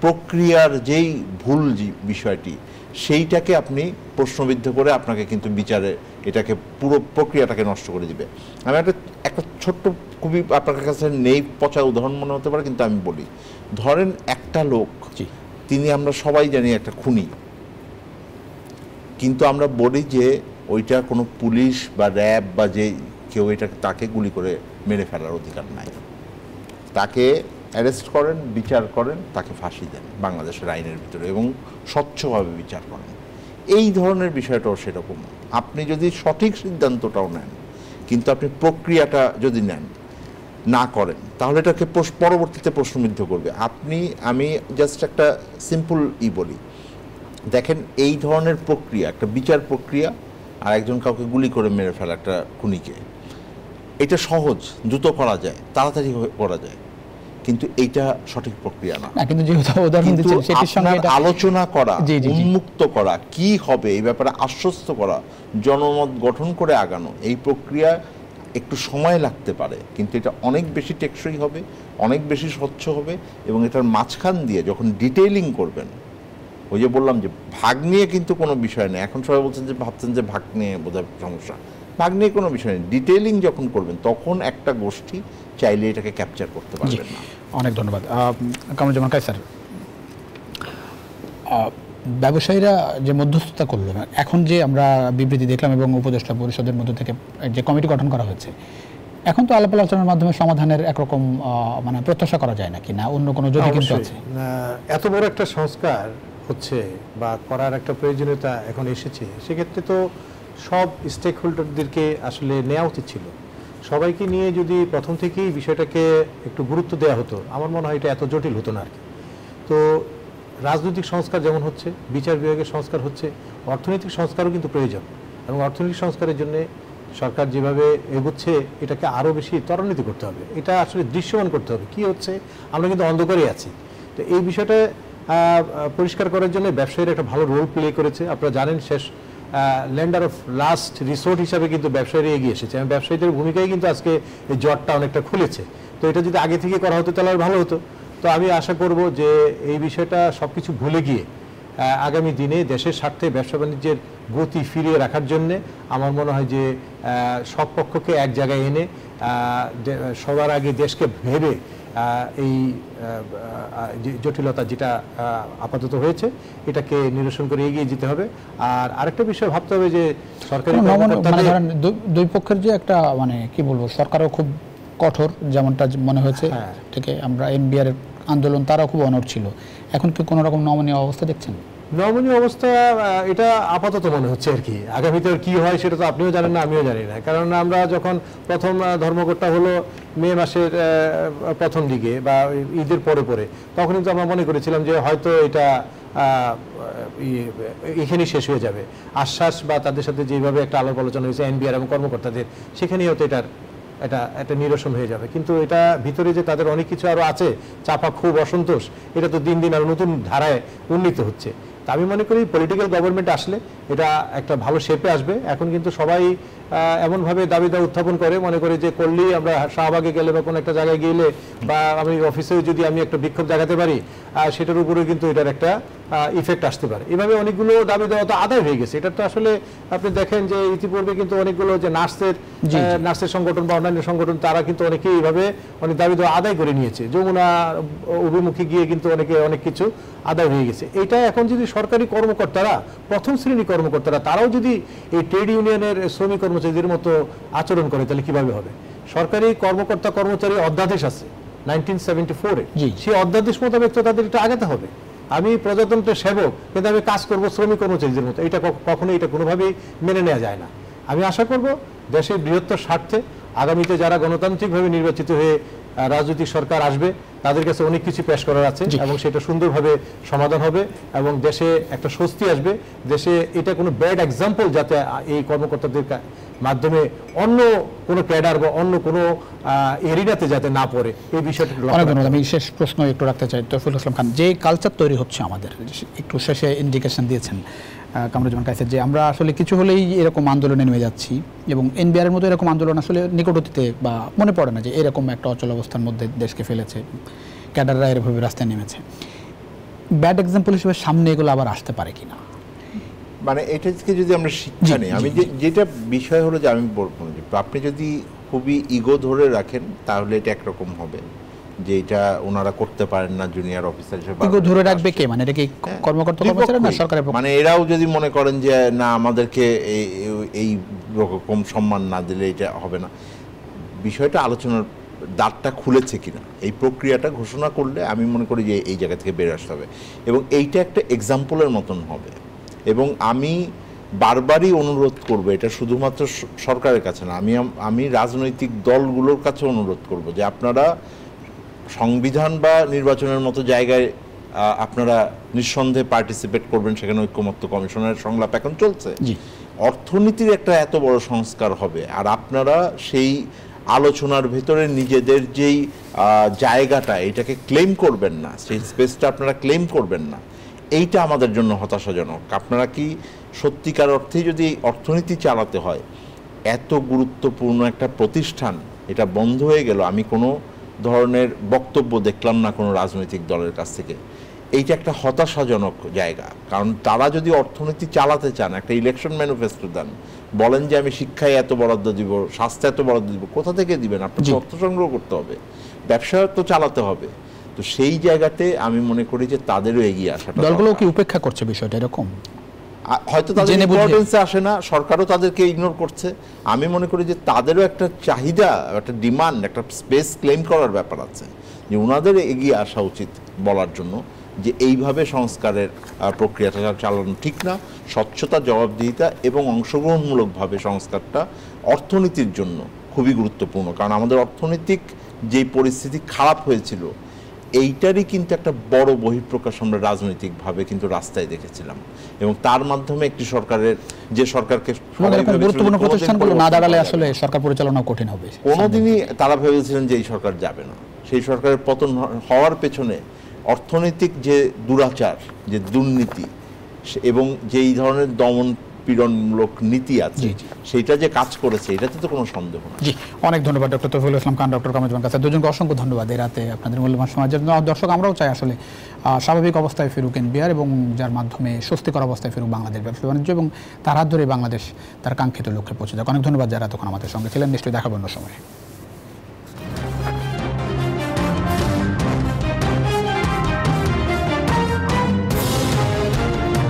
প্রক্রিয়ার যেই ভুল বিষয়টি, সেইটাকে আপনি প্রশ্নবিদ্ধ করে আপনাকে কিন্তু বিচারে এটাকে পুরো প্রক্রিয়াটাকে নষ্ট করে দিবে। আমি একটা ছোট্ট খুবই আপনার কাছে নেই পচা উদাহরণ মনে হতে পারে, কিন্তু আমি বলি, ধরেন একটা লোক, তিনি আমরা সবাই জানি একটা খুনি, কিন্তু আমরা বলি যে ওইটা কোনো পুলিশ বা র্যাব বা যে কেউ তাকে গুলি করে মেরে ফেলার অধিকার নাই। তাকে অ্যারেস্ট করেন, বিচার করেন, তাকে ফাঁসি দেন বাংলাদেশের আইনের ভিতরে, এবং স্বচ্ছভাবে বিচার করেন। এই ধরনের বিষয়টাও সেরকম। আপনি যদি সঠিক সিদ্ধান্তটাও নেন, কিন্তু আপনি প্রক্রিয়াটা যদি না করেন, তাহলে এটাকে পরবর্তীতে প্রশ্নবিদ্ধ করবে। আমি জাস্ট একটা সিম্পল বলি, দেখেন এই ধরনের প্রক্রিয়া, একটা বিচার প্রক্রিয়া, আর একজন কাউকে গুলি করে মেরে ফেলা একটা খুনিকে, এটা সহজ, দ্রুত করা যায়, তাড়াতাড়ি করা যায়, কিন্তু এইটা সঠিক প্রক্রিয়া না। কিন্তু আলোচনা করা, উন্মুক্ত করা, কি হবে এই ব্যাপারে আশ্বস্ত করা, জনমত গঠন করে আগানো, এই প্রক্রিয়া একটু সময় লাগতে পারে, কিন্তু এটা অনেক বেশি টেকসই হবে, অনেক বেশি স্বচ্ছ হবে, এবং এটার মাঝখান দিয়ে যখন ডিটেইলিং করবেন, ওই যে বললাম যে ভাগ নিয়ে কিন্তু কোনো বিষয় নেই। এখন সবাই ভাবছেন যে ভাগ নিয়ে বোধহয় সমস্যা, ভাগ নিয়ে কোনো বিষয় নেই। ডিটেইলিং যখন করবেন, তখন একটা গোষ্ঠী চাইলে এটাকে ক্যাপচার করতে পারবেন না। অনেক ধন্যবাদ কামরুজ্জামান কায়সার। ব্যবসায়ীরা যে মধ্যস্থতা করলো, এখন যে আমরা বিবৃতি দেখলাম এবং উপদেষ্টা পরিষদের মধ্য থেকে যে কমিটি গঠন করা হয়েছে, এখন তো আলাপ আলোচনার মাধ্যমে সমাধানের একরকম মানে প্রত্যাশা করা যায় নাকি, না অন্য কোনো ঝুঁকি কিন্তু আছে? এত বড় একটা সংস্কার হচ্ছে বা করার একটা প্রয়োজনীয়তা এখন এসেছে, সেক্ষেত্রে তো সব স্টেক হোল্ডারদেরকে আসলে নেওয়া উচিত ছিল। সবাইকে নিয়ে যদি প্রথম থেকেই বিষয়টাকে একটু গুরুত্ব দেওয়া হতো, আমার মনে হয় এটা এত জটিল হতো না আর কি। তো রাজনৈতিক সংস্কার যেমন হচ্ছে, বিচার বিভাগের সংস্কার হচ্ছে, অর্থনৈতিক সংস্কারও কিন্তু প্রয়োজন, এবং অর্থনৈতিক সংস্কারের জন্য সরকার যেভাবে এগোচ্ছে এটাকে আরও বেশি ত্বরান্বিত করতে হবে, এটা আসলে দৃশ্যমান করতে হবে কি হচ্ছে। আমরা কিন্তু অন্ধকারে আছি, তো এই বিষয়টা পরিষ্কার করার জন্য ব্যবসায়ীরা একটা ভালো রোল প্লে করেছে। আপনারা জানেন, শেষ ল্যান্ডার অফ লাস্ট রিসোর্ট হিসাবে কিন্তু ব্যবসায়ীরা এগিয়ে এসেছে, এবং ব্যবসায়ীদের ভূমিকায় কিন্তু আজকে এই জটটা অনেকটা খুলেছে। তো এটা যদি আগে থেকে করা হতো তাহলে আর ভালো হতো। তো আমি আশা করব যে এই বিষয়টা সব কিছু ভুলে গিয়ে আগামী দিনে দেশের স্বার্থে ব্যবসা বাণিজ্যের গতি ফিরিয়ে রাখার জন্যে আমার মনে হয় যে সব পক্ষকে এক জায়গায় এনে সবার আগে দেশকে ভেবে এই জটিলতা যেটা আপাতত হয়েছে এটাকে নিরসন করে এগিয়ে যেতে হবে। আর আরেকটা বিষয় ভাবতে হবে যে সরকারি দুই পক্ষের যে একটা মানে কি বলবো, সরকারও খুব কঠোর, যেমনটা মনে হয়েছে থেকে আমরা এনবিআর এর আন্দোলন, তারাও খুব অনড় ছিল। এখন কি কোনো রকম নমনীয় অবস্থা দেখছেন? নমনীয় অবস্থা এটা আপাতত মনে হচ্ছে আর কি। আগামীতে কি হয় সেটা তো আপনিও জানেন না, আমিও জানি না। কারণ আমরা যখন প্রথম ধর্মঘটটা হলো মে মাসের প্রথম দিকে বা ঈদের পরে পরে, তখন কিন্তু আমরা মনে করেছিলাম যে হয়তো এটা এখানেই শেষ হয়ে যাবে। আশ্বাস বা তাদের সাথে যেভাবে একটা আলাপ আলোচনা হয়েছে এনবিআর এবং কর্মকর্তাদের, সেখানেই হয়তো এটা একটা নিরসন হয়ে যাবে। কিন্তু এটা ভিতরে যে তাদের অনেক কিছু আরও আছে, চাপা খুব অসন্তোষ, এটা তো দিন দিন আরও নতুন ধারায় উন্নীত হচ্ছে। তা আমি মনে করি পলিটিক্যাল গভর্নমেন্ট আসলে এটা একটা ভালো শেপে আসবে। এখন কিন্তু সবাই এমনভাবে দাবি দাওয়া উত্থাপন করে, মনে করে যে করলেই আমরা শাহবাগে গেলে বা কোনো একটা জায়গায় গেলে বা আমি অফিসেও যদি আমি একটা বিক্ষোভ দেখাতে পারি সেটার উপরে কিন্তু এটার একটা ইফেক্ট আসতে পারে। এভাবে অনেকগুলো দাবি দেওয়া তো আদায় হয়ে গেছে। এটা তো আসলে আপনি দেখেন যে ইতিপূর্বে কিন্তু অনেকগুলো যে নার্সের সংগঠন বা অন্যান্য সংগঠন তারা কিন্তু অনেকেই এইভাবে অনেক দাবি দেওয়া আদায় করে নিয়েছে। যমুনা অভিমুখী গিয়ে কিন্তু অনেক কিছু আদায় হয়ে গেছে। এটা এখন যদি সরকারি কর্মকর্তারা, প্রথম শ্রেণী কর্মকর্তারা, তারাও যদি এই ট্রেড ইউনিয়নের শ্রমিক কর্মচারীদের মতো আচরণ করে তাহলে কিভাবে হবে? সরকারি কর্মকর্তা কর্মচারী অধ্যাদেশ আছে 1974-এ, সেই অধ্যাদেশ মোতাবেক তো তাদের এটা আগাতে হবে। আমি প্রজাতন্ত্রের সেবক কিন্তু আমি কাজ করব শ্রমিক কর্মচারীদের মতো, এটা কখনোই এটা কোনোভাবেই মেনে নেওয়া যায় না। আমি আশা করব দেশের বৃহত্তর স্বার্থে আগামীতে যারা গণতান্ত্রিকভাবে নির্বাচিত হয়ে রাজনৈতিক সরকার আসবে তাদের কাছে অনেক কিছু পেশ করার আছে এবং সেটা সুন্দরভাবে সমাধান হবে এবং দেশে একটা স্বস্তি আসবে। দেশে এটা কোনো ব্যাড এক্সাম্পল যাতে এই কর্মকর্তাদের মাধ্যমে অন্য কোনো ক্যাডার বা অন্য কোনো এরিয়াতে যাতে না পড়ে, এই বিষয়টা। আমি শেষ প্রশ্ন একটু রাখতে চাই তৌফিকুল ইসলাম খান, যে কালচার তৈরি হচ্ছে আমাদের, একটু শেষে ইন্ডিকেশন দিয়েছেন কামরুজ্জামান কায়েস যে আমরা আসলে কিছু হলেই এরকম আন্দোলনে নেমে যাচ্ছি এবং এনবিআরের মতো এরকম আন্দোলন আসলে নিকট অতীতে বা মনে পড়ে না যে এরকম একটা অচল অবস্থার মধ্যে দেশকে ফেলেছে, ক্যাডাররা এরভাবে রাস্তায় নেমেছে। ব্যাড এক্সাম্পল হিসেবে সামনে এগুলো আবার আসতে পারে কিনা, মানে এটা থেকে যদি আমরা শিক্ষা নেই, আমি যেটা বিষয় হলো যে আমি বলবো যে আপনি যদি খুবই ইগো ধরে রাখেন তাহলে এটা একরকম হবে, যে এটা ওনারা করতে পারেন না জুনিয়র অফিসার হিসেবে। ইগো ধরে রাখবে কে? মানে এটা কি কর্মকর্তা কর্মচারী না সরকারের পক্ষ? মানে এরাও যদি মনে করেন যে না আমাদেরকে এই রকম সম্মান না দিলে এটা হবে না, বিষয়টা আলোচনার দ্বারটা খুলেছে কিনা, এই প্রক্রিয়াটা ঘোষণা করলে আমি মনে করি যে এই জায়গা থেকে বের আসতে হবে এবং এইটা একটা এক্সাম্পলের মতন হবে। এবং আমি বারবারই অনুরোধ করব, এটা শুধুমাত্র সরকারের কাছে না, আমি রাজনৈতিক দলগুলোর কাছে অনুরোধ করব যে আপনারা সংবিধান বা নির্বাচনের মতো জায়গায় আপনারা নিঃসন্দেহে পার্টিসিপেট করবেন, সেখানে ঐক্যমত্য কমিশনের সংলাপ এখন চলছে। অর্থনীতির একটা এত বড় সংস্কার হবে আর আপনারা সেই আলোচনার ভেতরে নিজেদের যেই জায়গাটা এটাকে ক্লেম করবেন না, সেই স্পেসটা আপনারা ক্লেম করবেন না, এইটা আমাদের জন্য হতাশাজনক। আপনারা কি সত্যিকার অর্থে যদি অর্থনীতি চালাতে হয়, এত গুরুত্বপূর্ণ একটা প্রতিষ্ঠান এটা বন্ধ হয়ে গেল, আমি কোনো ধরনের বক্তব্য দেখলাম না কোনো রাজনৈতিক দলের কাছ থেকে, এইটা একটা হতাশাজনক জায়গা। কারণ তারা যদি অর্থনীতি চালাতে চান, একটা ইলেকশন ম্যানিফেস্টো দেন, বলেন যে আমি শিক্ষায় এত বরাদ্দ দিব, স্বাস্থ্যে এত বরাদ্দ দিব, কোথা থেকে দিবেন? আপনাকে অর্থ সংগ্রহ করতে হবে, ব্যবসা তো চালাতে হবে। তো সেই জায়গাতে আমি মনে করি যে তাদেরও এগিয়ে আসাটা, দলগুলো কি উপেক্ষা করছে বিষয়টা এরকম? হয়তো তাদের ইম্পর্টেন্সে আসে না, সরকারও তাদেরকে ইগনোর করছে। আমি মনে করি যে তাদেরও একটা চাহিদা, একটা ডিমান্ড, একটা স্পেস ক্লেম করার ব্যাপার আছে, যে ওনাদের এগিয়ে আসা উচিত বলার জন্য যে এইভাবে সংস্কারের প্রক্রিয়াটা চালানো ঠিক না। স্বচ্ছতা, জবাবদিহিতা এবং অংশগ্রহণমূলকভাবে সংস্কারটা অর্থনীতির জন্য খুবই গুরুত্বপূর্ণ। কারণ আমাদের অর্থনৈতিক যে পরিস্থিতি খারাপ হয়েছিল, এইটারই কিন্তু একটা বড় বহিঃপ্রকাশ আমরা রাজনৈতিকভাবে কিন্তু রাস্তায় দেখেছিলাম এবং তার মাধ্যমে একটি সরকারের, যে সরকারকে গুরুত্বপূর্ণ প্রতিষ্ঠানগুলো না দাঁড়ালে আসলে সরকার পরিচালনা কঠিন হবে। কোনোদিনই তারা ভেবেছিলেন যে এই সরকার যাবে না। সেই সরকারের পতন হওয়ার পেছনে অর্থনৈতিক যে দুরাচার, যে দুর্নীতি এবং যেই ধরনের দমন পীড়নমূলক নীতি আছে, সেইটা যে কাজ করেছে, এটাতে তো কোনো সন্দেহ নেই। জি, অনেক ধন্যবাদ ডক্টর তৌফিকুল ইসলাম খান, ডক্টর কামরুজ্জামান কায়েস, দুজনকে অসংখ্য ধন্যবাদ এই রাতে আপনাদের মূল্যবান সমাজের জন্য। দর্শক, আমরাও চাই আসলে স্বাভাবিক অবস্থায় ফিরুক এনবিআর এবং যার মাধ্যমে স্বস্তিকর অবস্থায় ফিরুক বাংলাদেশ ব্যবসা বাণিজ্য এবং তার হাত ধরে বাংলাদেশ তার কাঙ্ক্ষিত লক্ষ্যে পৌঁছে যাক। অনেক ধন্যবাদ যারা তখন আমাদের সঙ্গে ছিলেন। নিশ্চয়ই দেখাবো অন্য সময়।